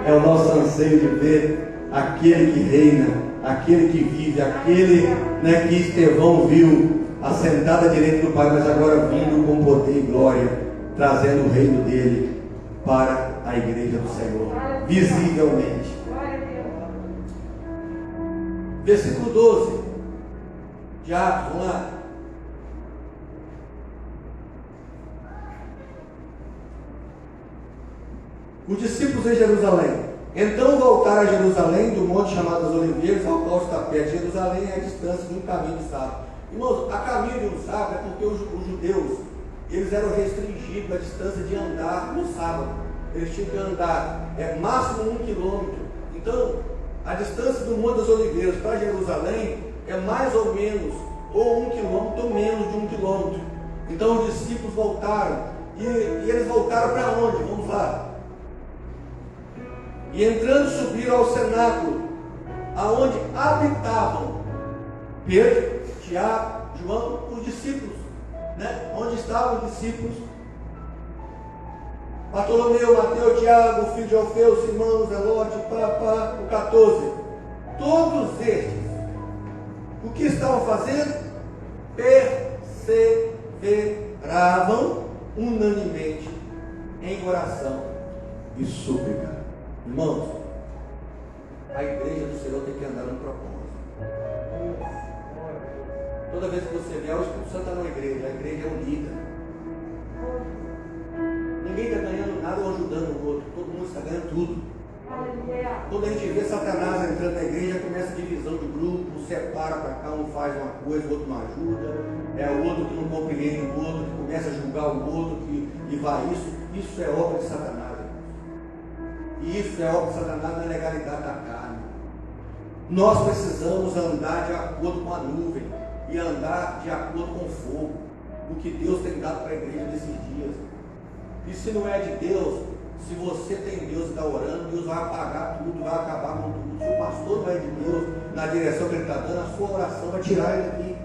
É o nosso anseio de ver aquele que reina, aquele que vive, aquele, né, que Estevão viu assentado à direita do Pai, mas agora vindo com poder e glória, trazendo o reino dele para a igreja do Senhor, visivelmente. Versículo 12 de Atos, vamos lá. Os discípulos em Jerusalém. Então voltaram a Jerusalém, do monte chamado das Oliveiras, ao qual está perto de Jerusalém, à distância de um caminho de sábado. Irmãos, a caminho de um sábado é porque os judeus, eles eram restringidos à distância de andar no sábado. Eles tinham que andar máximo 1 quilômetro. Então, a distância do Monte das Oliveiras para Jerusalém é mais ou menos, ou 1 quilômetro, ou menos de 1 quilômetro. Então, os discípulos voltaram. E eles voltaram para onde? Vamos lá. E entrando, subiram ao cenáculo, aonde habitavam Pedro, Tiago, João, os discípulos, né? Onde estavam os discípulos, Bartolomeu, Mateus, Tiago, filho de Alfeu, Simão, Zelote, Papa, o 14. Todos estes, o que estavam fazendo? Perseveravam unanimemente em oração e súplica. Irmãos, a igreja do Senhor tem que andar no propósito. Toda vez que você vê, o Espírito Santo está na igreja, a igreja é unida. Ninguém está ganhando nada ou ajudando o outro, todo mundo está ganhando tudo. Quando a gente vê Satanás entrando na igreja, começa a divisão de grupo, separa para cá, um faz uma coisa, o outro não ajuda, é o outro que não compreende o outro, que começa a julgar o outro, que vai isso é obra de Satanás. E isso é obra de Satanás na legalidade da carne. Nós precisamos andar de acordo com a nuvem e andar de acordo com o fogo, o que Deus tem dado para a igreja nesses dias. E se não é de Deus, se você tem Deus e está orando, Deus vai apagar tudo, vai acabar com tudo. Se o pastor não é de Deus, na direção que ele está dando, a sua oração vai tirar ele daqui.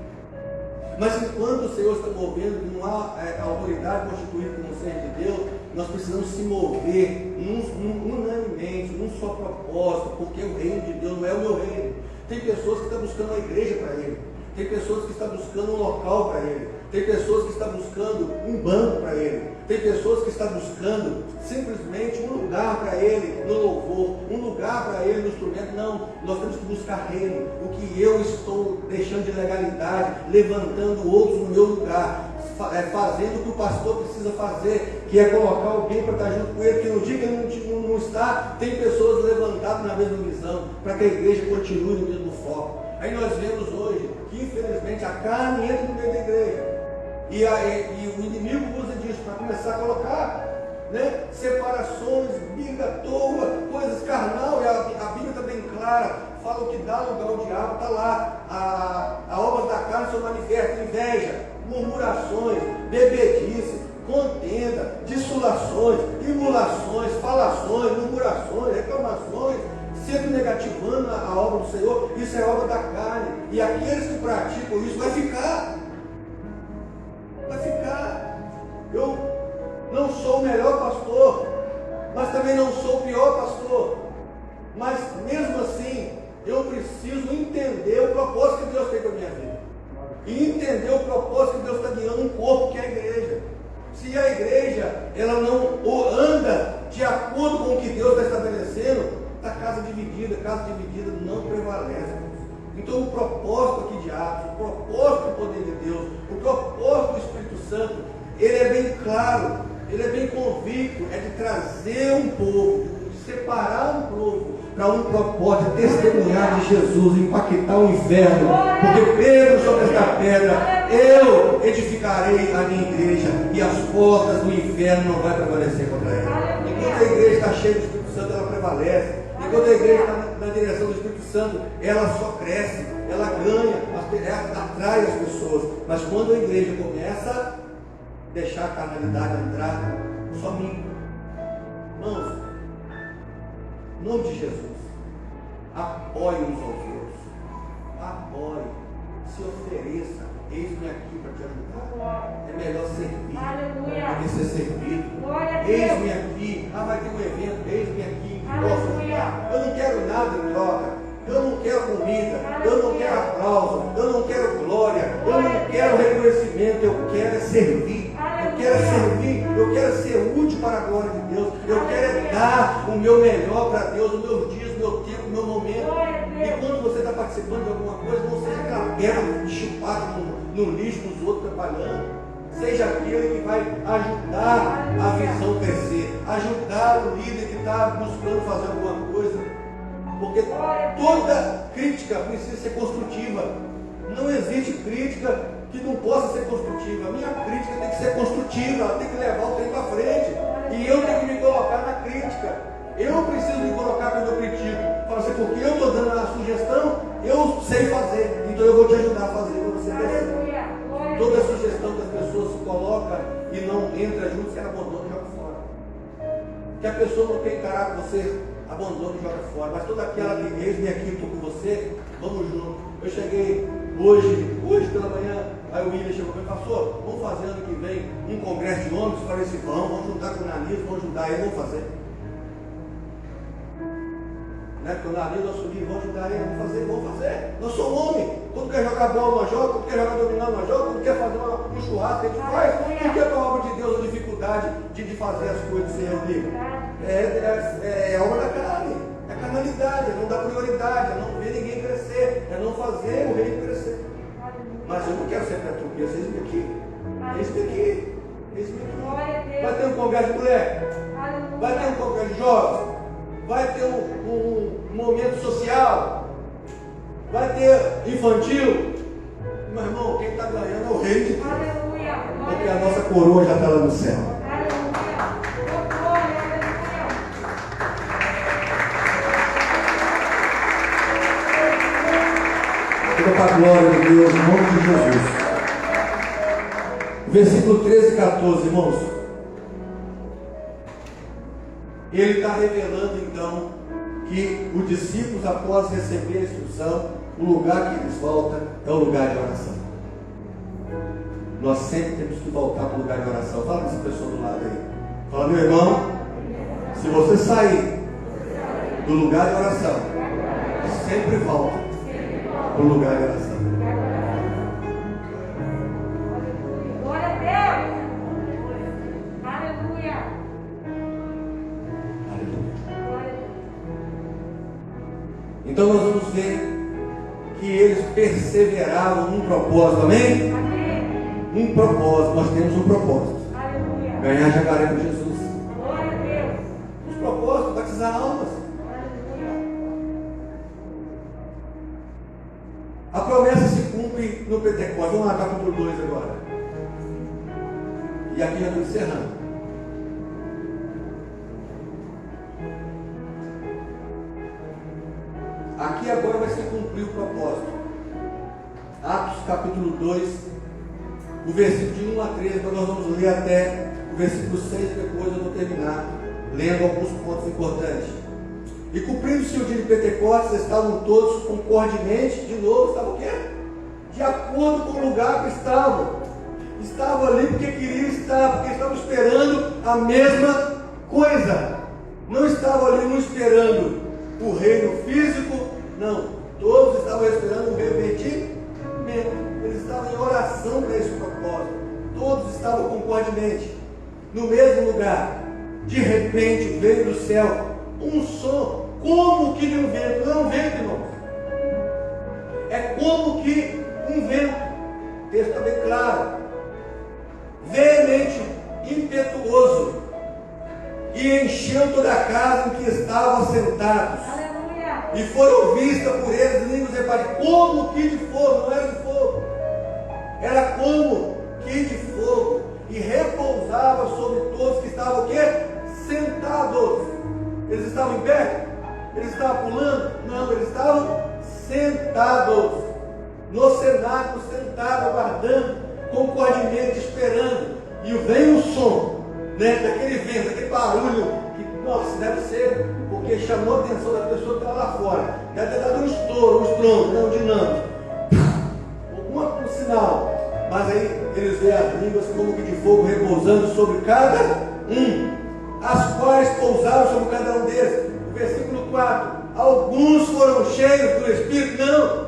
Mas enquanto o Senhor está movendo, não há autoridade constituída como ser de Deus, nós precisamos se mover unanimemente, num só propósito, porque o reino de Deus não é o meu reino. Tem pessoas que estão buscando uma igreja para ele, tem pessoas que estão buscando um local para ele, tem pessoas que estão buscando um banco para ele, tem pessoas que estão buscando simplesmente um lugar para ele no louvor, um lugar para ele no instrumento. Não, nós temos que buscar reino. O que eu estou deixando de legalidade, levantando outros no meu lugar, fazendo o que o pastor precisa fazer, que é colocar alguém para estar junto com ele, que no dia que ele não está, tem pessoas levantadas na mesma visão, para que a igreja continue no mesmo foco. Aí nós vemos hoje que infelizmente a carne entra no meio da igreja. E o inimigo usa disso para começar a colocar, né, separações, briga à toa, coisas carnal. E a Bíblia está bem clara, fala o que dá lugar ao diabo, está lá. A obra da carne se manifesta: inveja, murmurações, bebedice, contenda, dissolações, imulações, falações, murmurações, reclamações, sempre negativando a obra do Senhor. Isso é obra da carne. E aqueles que praticam isso vai ficar. Eu não sou o melhor pastor, mas também não sou o pior pastor. Mas mesmo assim, eu preciso entender o propósito que Deus tem para a minha vida. E entender o propósito que Deus está guiando um corpo, que é a igreja. Se a igreja ela não anda de acordo com o que Deus está estabelecendo, está casa dividida não prevalece. Então o propósito aqui de Atos, o propósito do poder de Deus, o propósito do Espírito Santo, ele é bem claro, ele é bem convicto, é de trazer um povo, de separar um povo para um propósito, de testemunhar de Jesus, impactar o inferno, porque Pedro sobre esta pedra, eu edificarei a minha igreja, e as portas do inferno não vão prevalecer contra ela. Enquanto a igreja está cheia do Espírito Santo, ela prevalece. Enquanto a igreja está na direção do Espírito Santo, ela só cresce, ela ganha, ela atrai as pessoas. Mas quando a igreja começa a deixar a carnalidade entrar, só minha. Irmãos, em nome de Jesus, apoie uns aos outros, apoie, se ofereça. Eis-me aqui para te ajudar. É melhor servir do que ser servido. Eis-me aqui. Vai ter um evento. Eis-me aqui. Posso ajudar. Eu não quero nada em troca. Eu não quero comida. Eu não quero aplauso. Eu não quero glória. Eu não quero reconhecimento. Eu quero é servir. Eu quero servir. Eu quero ser útil para a glória de Deus. Eu quero dar o meu melhor para Deus, os meus dias, o meu tempo, o meu momento. E quando você está participando de alguma coisa, não seja aquela pedra chupada no lixo dos outros trabalhando. Seja aquele que vai ajudar a visão crescer, ajudar o líder que está buscando fazer alguma coisa. Porque toda crítica precisa ser construtiva. Não existe crítica que não possa ser construtiva. A minha crítica tem que ser construtiva, ela tem que levar o trem para frente. E eu tenho que me colocar na crítica. Eu preciso me colocar quando eu critico. Fala assim, porque eu estou dando a sugestão, eu sei fazer. Então eu vou te ajudar a fazer para você crescer. Toda sugestão que as pessoas se colocam e não entra junto, você abandona e joga fora. Que a pessoa não quer encarar com você, abandona e joga fora. Mas toda aquela que eis-me aqui, estou com você, vamos junto. Eu cheguei hoje pela manhã, Aí o William chegou para mim e falou: pastor, vamos fazer ano que vem um congresso de homens? Eu falei assim: vamos juntar com o Nanias, vamos juntar ele, vamos fazer. Porque o Nanias assumiu, vamos juntar ele, vamos fazer. Nós somos homens. Quando quer jogar bola, nós jogamos. Quando quer jogar dominó, nós jogamos. Quando quer fazer um churrasco, a gente faz. Por que a obra de Deus a dificuldade de fazer as coisas sem reunir? É obra da carne, é carnalidade, é não dar prioridade, é não ver ninguém crescer, é não fazer o reino crescer. Mas eu não quero ser petroquia, eis-me aqui. Eis-me aqui. Eis-me aqui. Vai ter um congresso de mulher, vai ter um congresso de jovens, vai ter um momento social, vai ter infantil. Meu irmão, quem está ganhando é o reino de Deus. Porque a nossa coroa já está lá no céu. Para a glória de Deus, em nome de Jesus. Versículo 13 e 14, irmãos. Ele está revelando então que os discípulos, após receber a instrução, o lugar que eles voltam é o lugar de oração. Nós sempre temos que voltar para o lugar de oração. Fala com essa pessoa do lado aí. Fala: meu irmão, se você sair do lugar de oração, sempre volta para o lugar de oração. Glória a Deus. Aleluia. Aleluia. Então nós vamos ver que eles perseveravam num propósito, amém? Amém. Um propósito, nós temos um propósito. Aleluia. Ganhar jacaré com Jesus. Glória a Deus. Os propósitos, batizar almas. A promessa se cumpre no Pentecostes. Vamos lá, capítulo 2 agora. E aqui já estou encerrando. Aqui agora vai se cumprir o propósito. Atos capítulo 2, o versículo de 1 a 13, nós vamos ler até o versículo 6 e depois eu vou terminar lendo alguns pontos importantes. E cumprindo-se o dia de Pentecostes, estavam todos concordemente, de novo, estavam o quê? De acordo com o lugar que estavam. Estavam ali porque queriam estar, porque estavam esperando a mesma coisa. Não estavam ali não esperando o reino físico, não. Todos estavam esperando o revertimento. Eles estavam em oração para esse propósito. Todos estavam concordemente no mesmo lugar. De repente veio do céu um som, como que de um vento. Não é um vento, irmãos. É como que um vento. O texto está bem claro. Veemente, impetuoso, e encheu toda a casa em que estavam sentados. Aleluia. E foram vistas por eles línguas hepáticas, como que de fogo, não era de fogo, era como que de fogo, e repousava sobre todos que estavam o quê? Sentados. Eles estavam em pé? Eles estavam pulando? Não, eles estavam sentados no cenáculo, sentados, aguardando, concordemente, esperando. E vem o som, daquele vento, daquele barulho, que, nossa, deve ser, porque chamou a atenção da pessoa que está lá fora. Deve ter dado um estouro, um estrondo, não, dinâmico. Algum sinal. Mas aí eles veem as línguas como que de fogo repousando sobre cada um, as quais pousaram sobre cada um deles. O versículo 4. Alguns foram cheios do Espírito, não.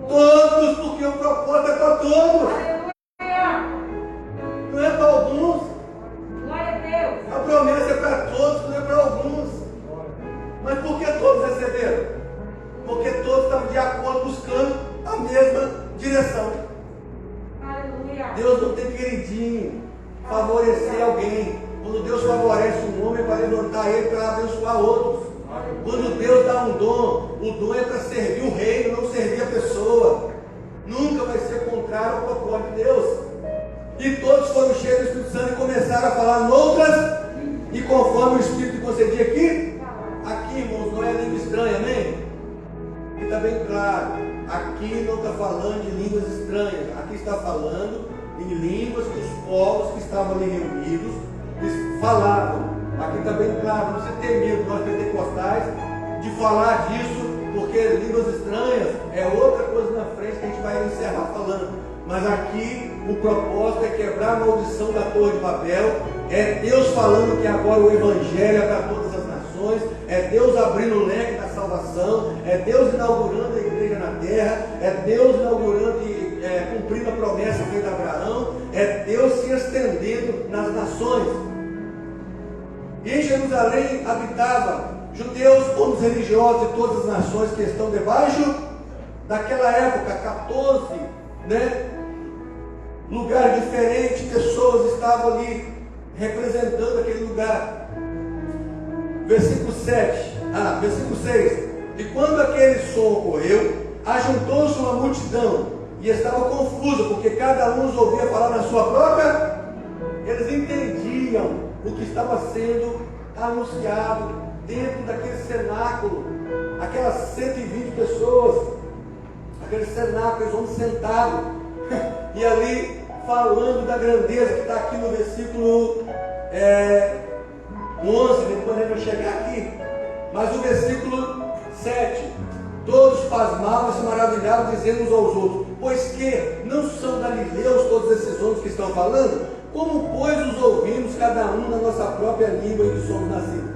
Todos, porque o propósito é para todos. Não é para alguns. Glória a Deus. A promessa é para todos, não é para alguns. Mas por que todos receberam? Porque todos estavam de acordo, buscando a mesma direção. Aleluia. Deus não tem queridinho, favorecer alguém. Quando Deus favorece um homem, é para levantar ele, para abençoar outros. Quando Deus dá um dom, o dom é para servir o reino, não servir a pessoa. Nunca vai ser contrário ao propósito de Deus. E todos foram cheios do Espírito Santo e começaram a falar noutras, e conforme o Espírito concedia aqui, irmãos, não é língua estranha, amém? E está bem claro, aqui não está falando de línguas estranhas, aqui está falando em línguas que os povos que estavam ali reunidos falavam. Aqui está bem claro, não precisa ter medo, nós pentecostais, de falar disso, porque línguas estranhas é outra coisa na frente que a gente vai encerrar falando. Mas aqui o propósito é quebrar a maldição da Torre de Babel. É Deus falando que agora o Evangelho é para todas as nações. É Deus abrindo o leque da salvação. É Deus inaugurando a igreja na terra. É Deus inaugurando e cumprindo a promessa feita a Abraão. É Deus se estendendo nas nações. E em Jerusalém habitava judeus, homens religiosos de todas as nações que estão debaixo daquela época, 14, lugares diferentes, pessoas estavam ali representando aquele lugar. Versículo 6. E quando aquele som ocorreu, ajuntou-se uma multidão e estava confusa, porque cada um os ouvia falar na sua própria. Eles entendiam o que estava sendo anunciado dentro daquele cenáculo, aquelas 120 pessoas, aquele cenáculo, eles vão sentados, e ali falando da grandeza que está aqui no versículo 11, depois a gente vai chegar aqui, mas o versículo 7, todos pasmavam e se maravilhavam, dizendo uns aos outros, pois que não são galileus todos esses homens que estão falando? Como pois os ouvimos cada um na nossa própria língua em que somos nascidos?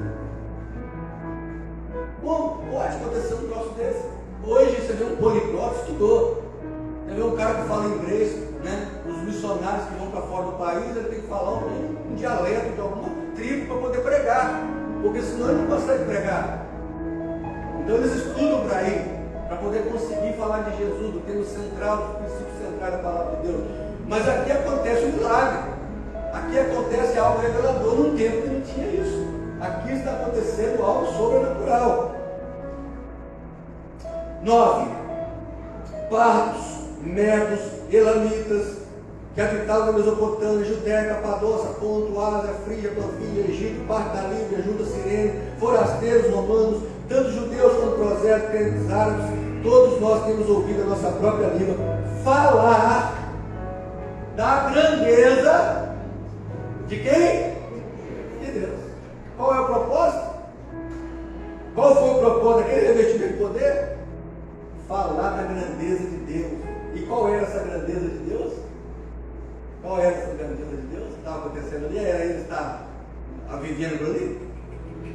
Como pode acontecer um troço desse? Hoje você vê um poliglota, estudou. Você vê um cara que fala inglês, os missionários que vão para fora do país, ele tem que falar um dialeto de alguma tribo para poder pregar, porque senão ele não consegue pregar. Então eles estudam para ir, para poder conseguir falar de Jesus, do tema central, do princípio central da palavra de Deus. Mas aqui acontece um milagre. Aqui acontece algo revelador num tempo que não tinha isso. Aqui está acontecendo algo sobrenatural. 9. Partos, medos, elamitas, que habitavam na Mesopotâmia, Judéia, Capadócia, Ponto, Ásia, Frígia, Panfilha, Egito, parte da Líbia, Juda, Cirene, forasteiros romanos, tanto judeus como prosélitos, crentes árabes, todos nós temos ouvido a nossa própria língua falar da grandeza de quem? De Deus. Qual é o propósito? Qual foi o propósito daquele revestimento de poder? Falar da grandeza de Deus. E qual era essa grandeza de Deus? Qual era essa grandeza de Deus que estava acontecendo ali? Era ele estar vivendo ali?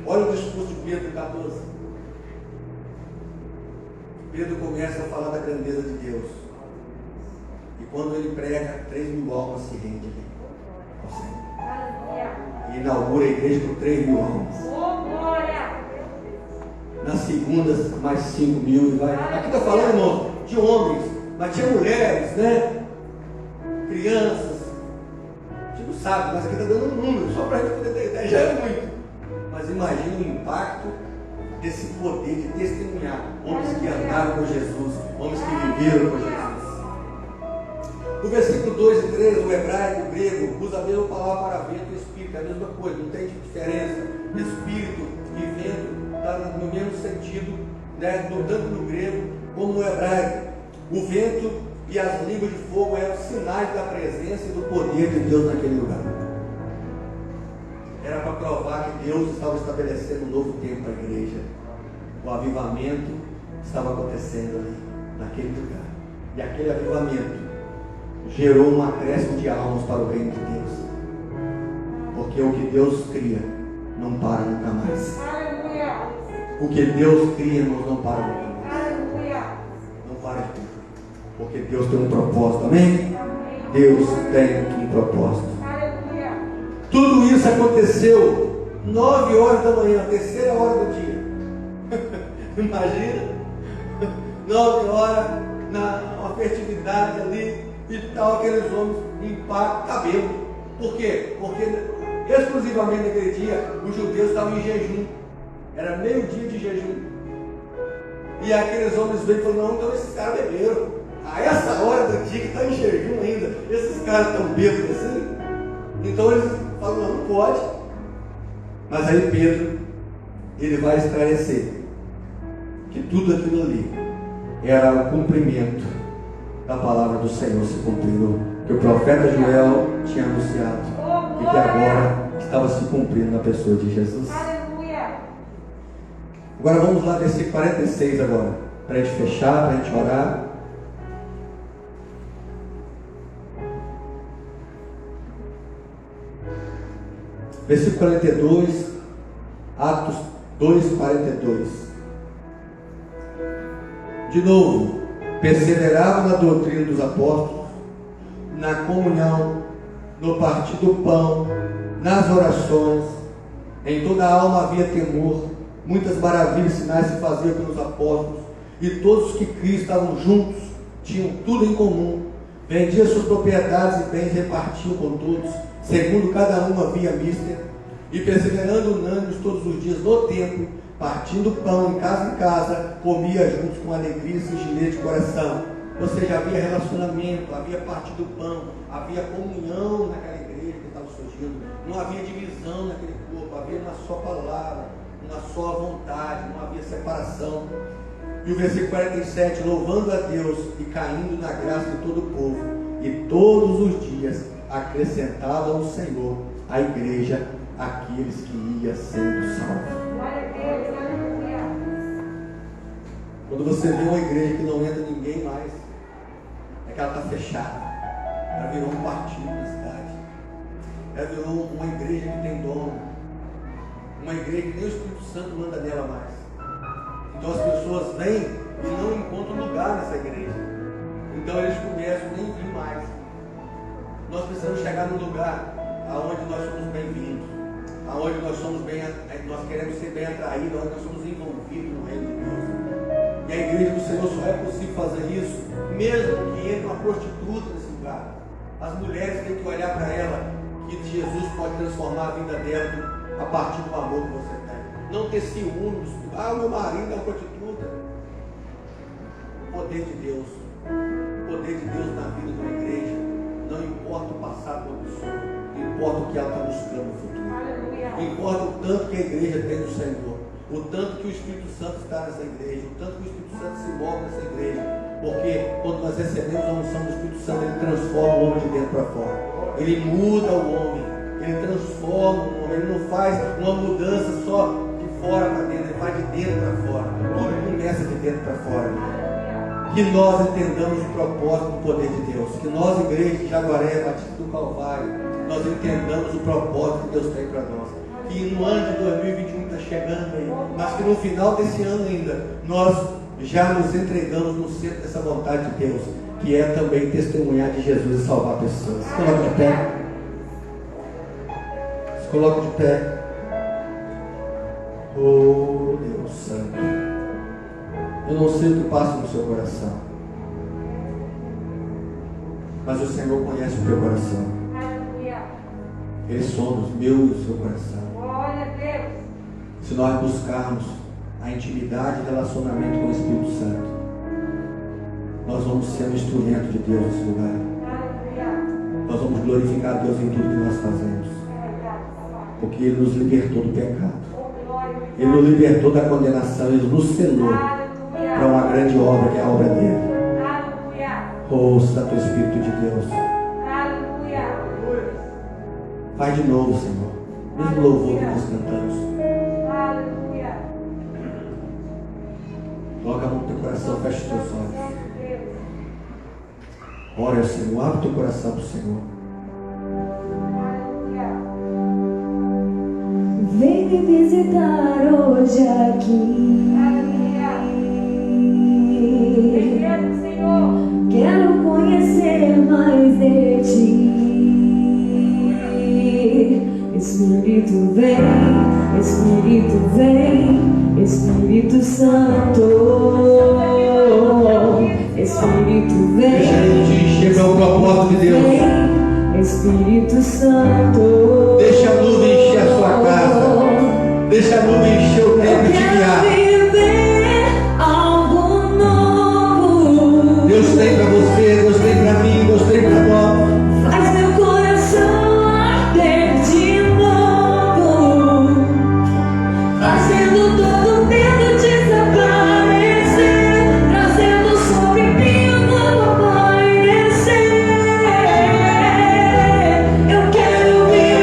Olha o discurso de Pedro 14. Pedro começa a falar da grandeza de Deus. E quando ele prega, 3.000 almas se rendem ali ao Senhor. E inaugura a igreja com 3.000 almas. Nas segundas, mais 5.000 e vai. Aqui está falando, irmão, de homens, mas tinha mulheres, crianças. A gente não sabe, mas aqui está dando um número, só para a gente poder ter ideia, já é muito. Mas imagine o impacto desse poder de testemunhar. Homens que andaram com Jesus, homens que viveram com Jesus. No versículo 2 e 3, o hebraico, o grego, usa a mesma palavra para vento e espírito, é a mesma coisa, não tem diferença. Espírito e vento está no mesmo sentido, tanto no grego como no hebraico. O vento e as línguas de fogo eram sinais da presença e do poder de Deus naquele lugar. Era para provar que Deus estava estabelecendo um novo tempo para a igreja. O avivamento estava acontecendo ali, naquele lugar. E aquele avivamento gerou um acréscimo de almas para o reino de Deus. Porque o que Deus cria não para nunca mais. O que Deus cria, irmãos, não para nunca mais. Não para de tudo. Porque Deus tem um propósito, amém? Deus tem um propósito. Tudo isso aconteceu 9 horas da manhã, terceira hora do dia. Imagina, 9 horas, uma festividade ali, e tal, aqueles homens em pá, cabelo. Por quê? Porque exclusivamente naquele dia os judeus estavam em jejum. Era meio-dia de jejum. E aqueles homens veio e falaram, não, então esses caras beberam. A essa hora do dia que está em jejum ainda, esses caras estão bêbados assim. Então eles falam, não pode. Mas aí Pedro, ele vai esclarecer que tudo aquilo ali era o cumprimento da palavra do Senhor se cumprindo, que o profeta Joel tinha anunciado e que agora estava se cumprindo na pessoa de Jesus. Agora vamos lá, versículo 46 agora, para a gente fechar, para a gente orar. Versículo 42, Atos 2, 42. De novo, perseveravam na doutrina dos apóstolos, na comunhão, no partir do pão, nas orações. Em toda a alma havia temor, muitas maravilhas e sinais se faziam pelos apóstolos, e todos os que criam estavam juntos, tinham tudo em comum, vendiam suas propriedades e bens, repartiam com todos, segundo cada um havia mister, e perseverando unânimes todos os dias no templo, partindo pão em casa, comia juntos com alegria e singeleza de coração. Ou seja, havia relacionamento, havia partido pão, havia comunhão naquela igreja que estava surgindo, não havia divisão naquele corpo, havia uma só palavra, uma só vontade, não havia separação. E o versículo 47, louvando a Deus e caindo na graça de todo o povo, e todos os dias acrescentavam o Senhor à igreja aqueles que iam sendo salvos. Quando você vê uma igreja que não entra ninguém mais, é que ela está fechada. Ela virou um partido na cidade. Ela virou uma igreja que tem dono. Uma igreja que nem o Espírito Santo manda nela mais. Então as pessoas vêm e não encontram lugar nessa igreja. Então eles começam a nem vir mais. Nós precisamos chegar num lugar aonde nós somos bem-vindos, aonde nós queremos ser bem atraídos, aonde nós somos envolvidos no reino de Deus. E a igreja do Senhor só é possível fazer isso, mesmo que entre uma prostituta nesse lugar. As mulheres têm que olhar para ela, que Jesus pode transformar a vida dela a partir do amor que você tem. Não ter ciúmes, meu marido é uma prostituta. O poder de Deus na vida de uma igreja, não importa o passado da pessoa, importa o que ela está buscando no futuro. Importa o tanto que a igreja tem do Senhor, o tanto que o Espírito Santo está nessa igreja, o tanto que o Espírito Santo se move nessa igreja, porque quando nós recebemos a unção do Espírito Santo, ele transforma o homem de dentro para fora, ele muda o homem, ele transforma o homem, ele não faz uma mudança só de fora para dentro, ele faz de dentro para fora, tudo começa de dentro para fora. Que nós entendamos o propósito do poder de Deus, que nós, igreja de Jaguaré, Batista do Calvário, nós entendamos o propósito que Deus tem para nós. Que no ano de 2021 está chegando aí, mas que no final desse ano ainda, nós já nos entregamos no centro dessa vontade de Deus, que é também testemunhar de Jesus e salvar pessoas. Se coloque de pé. Se coloque de pé. Oh Deus Santo. Eu não sei o que passa no seu coração, mas o Senhor conhece o teu coração. Ele sonda os meus e o seu coração. Glória a Deus. Se nós buscarmos a intimidade e relacionamento com o Espírito Santo, nós vamos ser um instrumento de Deus nesse lugar. Nós vamos glorificar a Deus em tudo que nós fazemos, porque Ele nos libertou do pecado, Ele nos libertou da condenação, Ele nos selou para uma grande obra, que é a obra dele. Oh, Santo Espírito de Deus, faz de novo, Senhor, mesmo louvor que nós cantamos. Coloca a mão no teu coração, fecha os teus olhos. Ora ao Senhor, abre o teu coração para o Senhor. Vem me visitar hoje aqui. Quero conhecer mais de ti. Espírito vem, Espírito Santo. Espírito vem. Deixa ele te encher para o propósito de Deus. Espírito Santo. Deixa a nuvem encher a sua casa. Deixa a nuvem encher o tempo e te guiar. Deus tem para você, Deus tem para mim, Deus tem para nós. Faz meu coração arder de novo, fazendo todo medo desaparecer, trazendo sobre mim um novo amanhecer. Eu quero viver.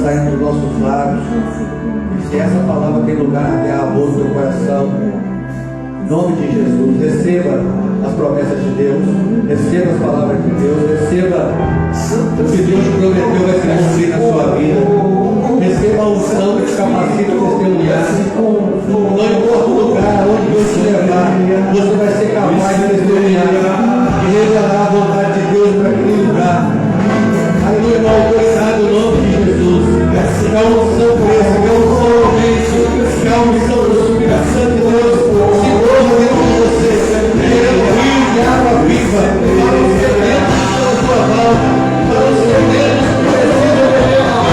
saindo dos nossos lábios. E se essa palavra tem lugar na terra boa do teu coração, em nome de Jesus, receba as promessas de Deus, receba as palavras de Deus, receba o que Deus te prometeu vai se cumprir na sua vida. Receba a unção que te capacita a testemunhar. Não importa o lugar onde Deus te levar, você vai ser capaz de testemunhar e revelar a vontade de Deus para aquele lugar. Aleluia, na autoridade do nome de Jesus. Que a unção cresça, que a unção aumente, que a unção do Espírito Santo de Deus se mova dentro de você, gerando rios de água viva para os sedentos que estão à sua volta, para os sedentos que precisam beber a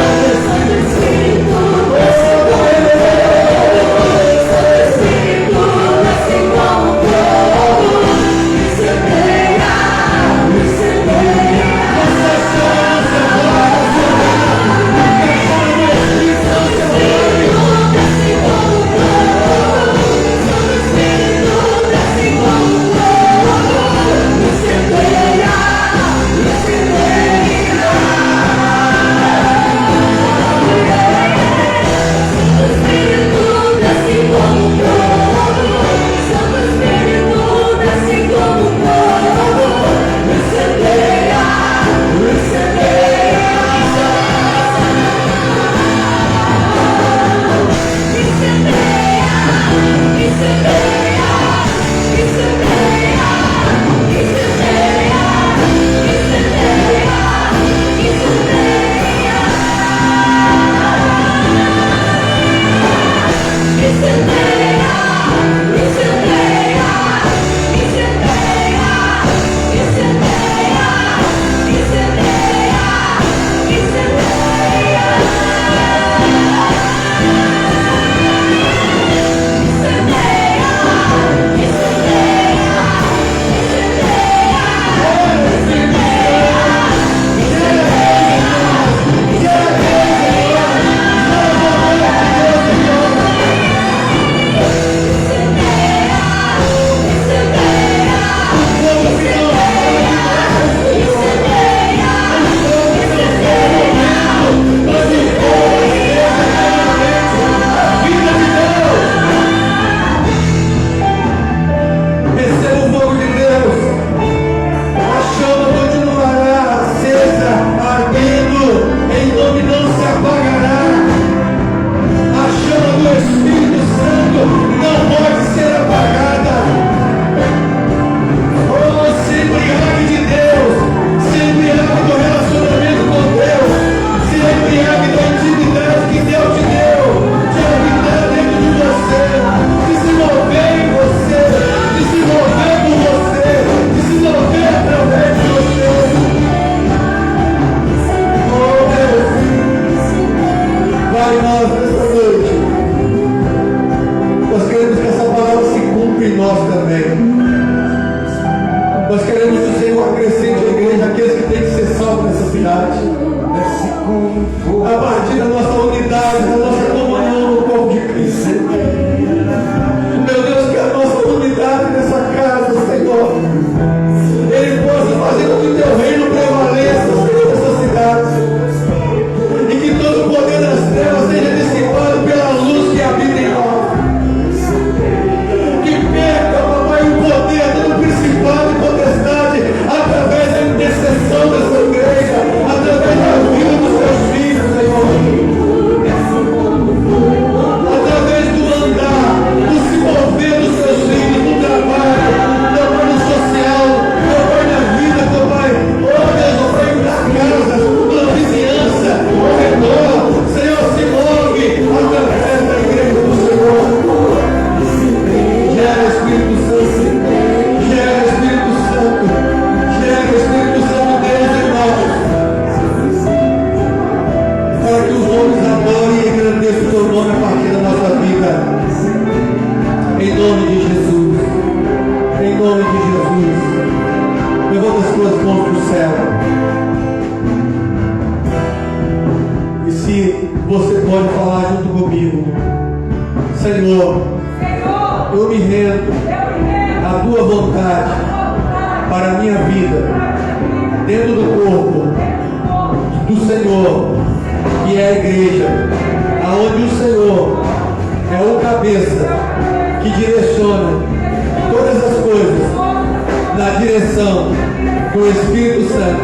dentro do corpo do Senhor, que é a igreja, aonde o Senhor é o cabeça que direciona todas as coisas na direção do Espírito Santo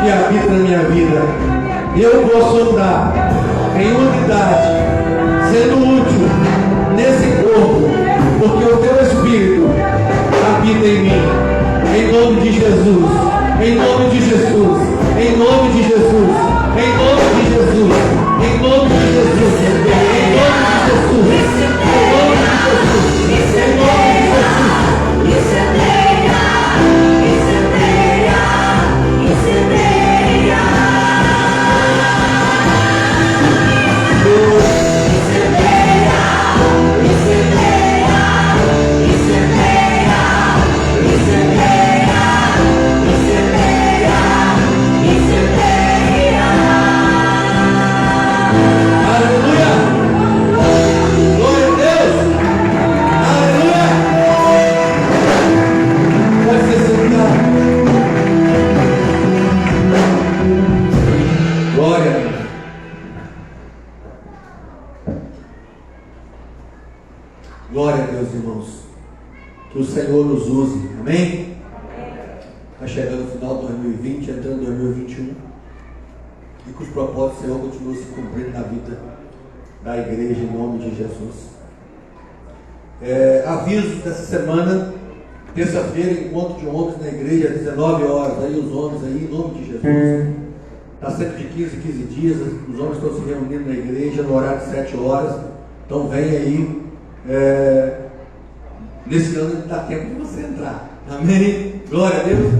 que habita na minha vida. Eu posso andar em unidade, sendo útil nesse corpo, porque o teu Espírito habita em mim. Em nome de Jesus, em nome de Jesus, em nome de Jesus, em nome de Jesus, em nome de Jesus, em nome de Jesus, em nome de Jesus, em nome de Jesus. Incendeia, incendeia, incendeia. Glória a Deus, irmãos. Que o Senhor nos use. Amém? Está chegando o final de 2020, entrando em 2021. E que os propósitos do Senhor continuem se cumprindo na vida da igreja, em nome de Jesus. Avisos dessa semana. Terça-feira, encontro de homens na igreja, às 19 horas. Aí os homens aí, em nome de Jesus. Está sempre de 15 em 15 dias. Os homens estão se reunindo na igreja no horário de 7 horas. Então vem aí. Nesse ano dá tempo de você entrar. Amém? Glória a Deus.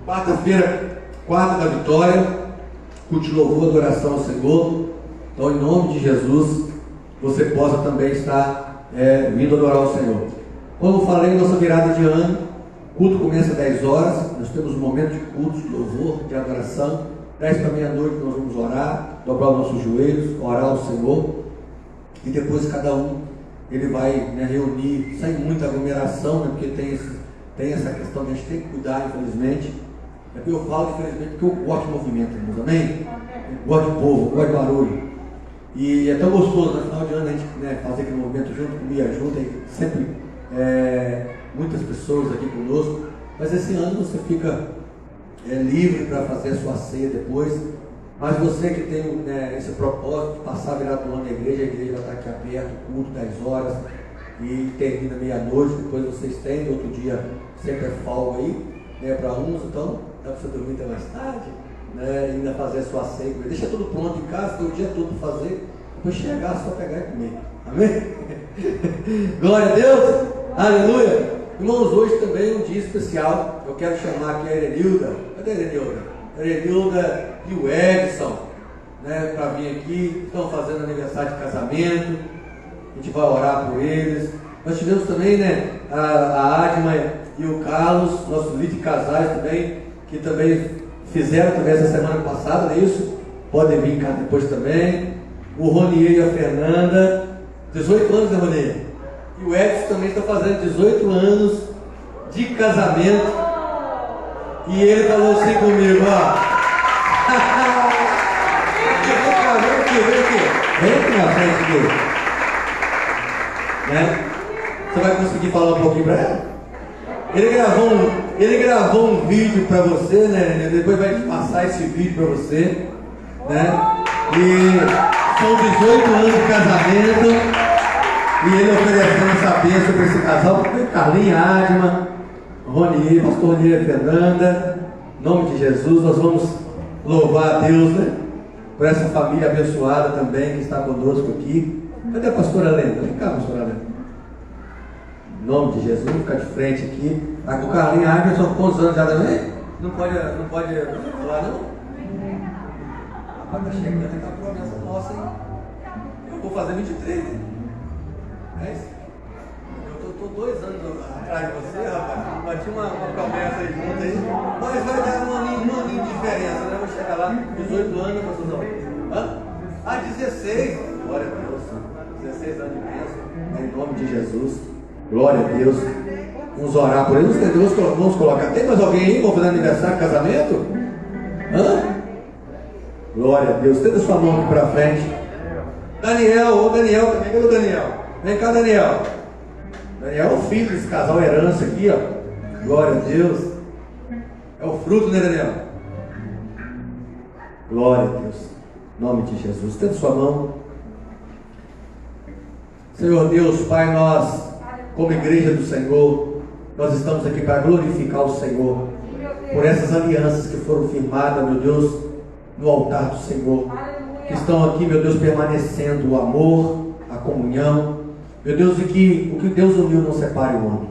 Quarta-feira, quarta da vitória, culto de louvor, adoração ao Senhor. Então, em nome de Jesus, você possa também estar vindo adorar ao Senhor. Como eu falei, nossa virada de ano, o culto começa às 10 horas. Nós temos um momento de culto, de louvor, de adoração. 10 para meia-noite nós vamos orar, dobrar os nossos joelhos, orar ao Senhor. E depois cada um ele vai reunir sem muita aglomeração, porque tem essa questão que a gente tem que cuidar, infelizmente. É que eu falo, infelizmente, porque eu gosto de movimento, irmãos, amém? Eu gosto de povo, eu gosto de barulho. E é tão gostoso, no final de ano, a gente fazer aquele movimento junto, comigo junto, e sempre muitas pessoas aqui conosco. Mas esse ano você fica livre para fazer a sua ceia depois. Mas você que tem esse propósito de passar a virada do ano na igreja, a igreja vai estar aqui aberta, culto 10 horas e termina meia-noite, depois vocês têm, outro dia sempre é folga aí, para uns, então dá para você dormir até mais tarde, e ainda fazer a sua ceia, deixa tudo pronto em casa, tem o dia todo para fazer, depois chegar, só pegar e comer, amém? Glória a Deus, aleluia! Irmãos, hoje também é um dia especial, eu quero chamar aqui a Erenilda, cadê a Erenilda? Erenilda e o Edson, para vir aqui, estão fazendo aniversário de casamento, a gente vai orar por eles. Nós tivemos também, a Adma e o Carlos, nosso líder de casais também, que também fizeram também essa semana passada, não é isso? Podem vir cá depois também. O Ronier e a Fernanda, 18 anos, né, Ronier? E o Edson também está fazendo 18 anos de casamento. E ele falou assim comigo, ó. Vem aqui na frente aqui. Você vai conseguir falar um pouquinho para ela? Ele gravou um vídeo para você, depois vai te passar esse vídeo para você, E são 18 anos de casamento. E ele oferecendo essa bênção para esse casal, porque Carlinha, Adma, Ronier, pastor Ronier e Fernanda, em nome de Jesus, nós vamos louvar a Deus, por essa família abençoada também que está conosco aqui. Cadê a pastora Lenda? Vem cá, pastora Lenda. Em nome de Jesus, vamos ficar de frente aqui. Está com o Carlinhos Águia, são quantos anos já também? Não pode falar, não? Rapaz, está chegando aqui a promessa nossa, hein? Eu vou fazer 23, né? É isso? Eu estou 2 anos atrás de você, rapaz. Bati uma promessa aí junto aí. Mas vai dar um aninho de diferença, né? Vou chegar lá, 18 anos, pastorzão. 16. Glória a Deus. 16 anos de bênção. Em nome de Jesus. Glória a Deus. Vamos orar por eles. Vamos colocar. Tem mais alguém aí para fazer aniversário, casamento? Glória a Deus. Tenta sua mão aqui para frente. Daniel, Daniel também. Cadê o Daniel? Vem cá, Daniel. Daniel é o filho desse casal herança aqui, ó. Glória a Deus. É o fruto, né, Daniel? Glória a Deus. Em nome de Jesus. Tenta sua mão. Senhor Deus, Pai, nós, como igreja do Senhor, nós estamos aqui para glorificar o Senhor por essas alianças que foram firmadas, meu Deus, no altar do Senhor, que estão aqui, meu Deus, permanecendo o amor, a comunhão, meu Deus, e que o que Deus uniu não separe o homem.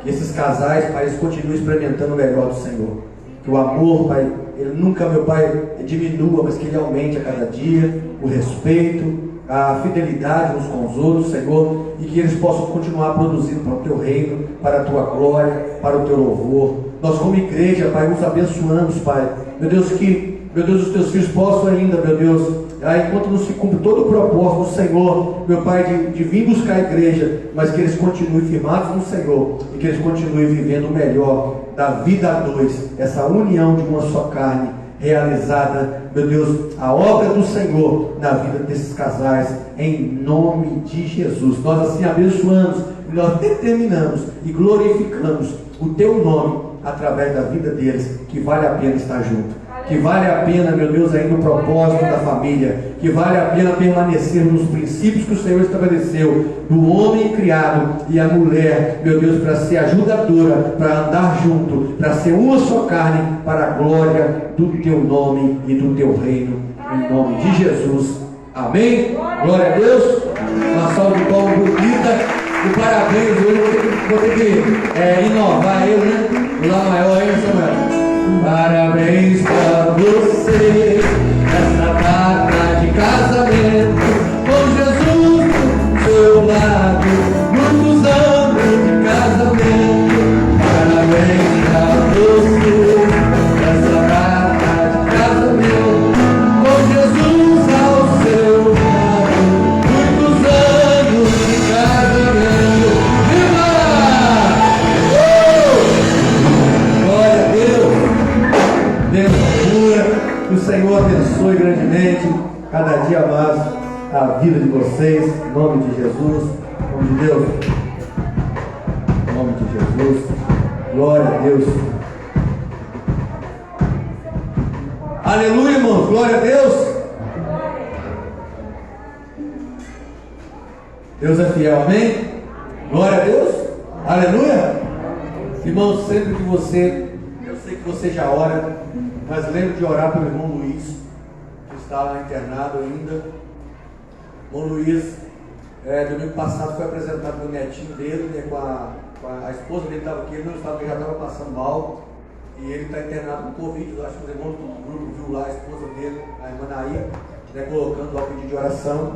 Que esses casais, Pai, eles continuem experimentando o melhor do Senhor. Que o amor, Pai, ele nunca, meu Pai, diminua, mas que ele aumente a cada dia, o respeito, a fidelidade uns com os outros, Senhor, e que eles possam continuar produzindo para o Teu reino, para a Tua glória, para o Teu louvor. Nós como igreja, Pai, nos abençoamos, Pai. Meu Deus, que, meu Deus, os Teus filhos possam ainda, meu Deus, enquanto não se cumpre todo o propósito do Senhor, meu Pai, de vir buscar a igreja, mas que eles continuem firmados no Senhor, e que eles continuem vivendo o melhor da vida a dois, essa união de uma só carne, realizada, meu Deus, a obra do Senhor na vida desses casais, em nome de Jesus. Nós assim abençoamos, e nós determinamos e glorificamos o Teu nome através da vida deles, que vale a pena estar junto, que vale a pena, meu Deus, aí no propósito da família, que vale a pena permanecer nos princípios que o Senhor estabeleceu, do homem criado e a mulher, meu Deus, para ser ajudadora, para andar junto, para ser uma só carne, para a glória do Teu nome e do Teu reino, em nome de Jesus. Amém? Glória a Deus. Uma salva de palmas bonita. E parabéns, hoje vou ter que inovar eu, né? O Lá maior aí, Samuel. Parabéns pra você, nessa data de casamento, com Jesus do seu lado, muitos anos de casamento. Parabéns pra você, nessa data de casamento, com Jesus ao seu lado, muitos anos de casamento. Viva! Glória a Deus! Deus cura, que o Senhor abençoe grandemente cada dia mais a vida de vocês, em nome de Jesus, em nome de Deus, em nome de Jesus, glória a Deus. Aleluia, irmãos, glória a Deus. Deus é fiel, amém? Glória a Deus, aleluia. Irmãos, sempre que você, eu sei que você já ora, mas lembre de orar pelo irmão Luiz, que está lá internado ainda. Irmão Luiz, domingo passado foi apresentado meu netinho dele, né, com a esposa dele estava aqui, ele não estava, ele já estava passando mal, e ele está internado com Covid. Eu acho que os irmãos do grupo viu lá a esposa dele, a irmã Naí, né, colocando ao pedido de oração.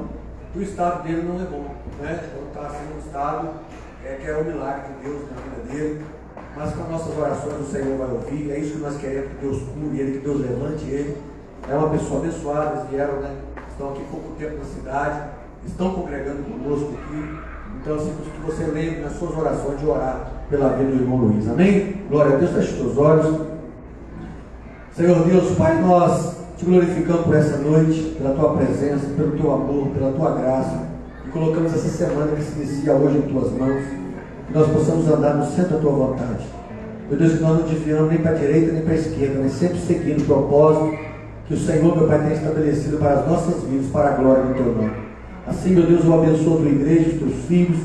E o estado dele não é bom, né? Então está assim um estado que é um milagre de Deus na vida dele. Mas com nossas orações o Senhor vai ouvir. É isso que nós queremos, que Deus cure ele, que Deus levante ele. É uma pessoa abençoada, eles vieram, né? Estão aqui pouco tempo na cidade, estão congregando conosco aqui. Então, assim, que você lembre nas suas orações de orar pela vida do irmão Luiz. Amém? Glória a Deus, feche os teus olhos. Senhor Deus, Pai, nós te glorificamos por essa noite, pela tua presença, pelo teu amor, pela tua graça. E colocamos essa semana que se inicia hoje em tuas mãos. Que nós possamos andar no centro da tua vontade. Meu Deus, que nós não desviamos nem para a direita nem para a esquerda, mas sempre seguindo o propósito que o Senhor, meu Pai, tem estabelecido para as nossas vidas, para a glória do teu nome. Assim, meu Deus, eu abençoo a tua igreja, os teus filhos,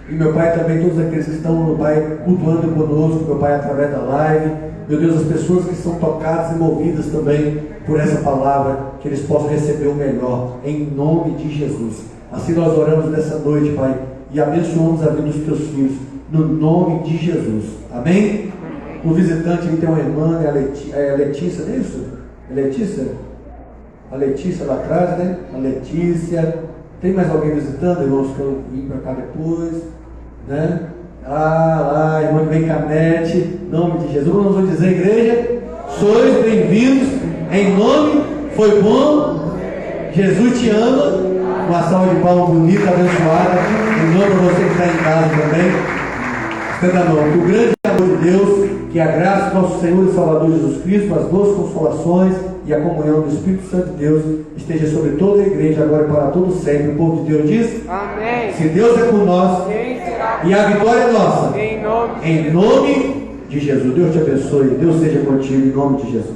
e meu Pai, também todos aqueles que estão, meu Pai, cultuando conosco, meu Pai, através da live. Meu Deus, as pessoas que são tocadas e movidas também por essa palavra, que eles possam receber o melhor, em nome de Jesus. Assim nós oramos nessa noite, Pai, e abençoamos a vida dos teus filhos, no nome de Jesus. Amém? O visitante aí tem uma irmã, é a Letícia, não é isso? É Letícia? A Letícia lá atrás, né? A Letícia. Tem mais alguém visitando, irmãos, que eu vim para cá depois, né? Lá, a irmã que vem Canete, em nome de Jesus. Nós vamos dizer, igreja, sois bem-vindos, em nome, foi bom, Jesus te ama. Uma salva de palmas bonita, abençoada, em nome de você que está em casa também. Estenda a mão. Que o grande amor de Deus, que a graça do nosso Senhor e Salvador Jesus Cristo, as boas consolações e a comunhão do Espírito Santo de Deus esteja sobre toda a igreja, agora e para todo sempre. O povo de Deus diz: Amém. se Deus é por nós, Quem será? e a vitória é nossa, Em nome em nome de Jesus. Deus te abençoe, Deus seja contigo, em nome de Jesus.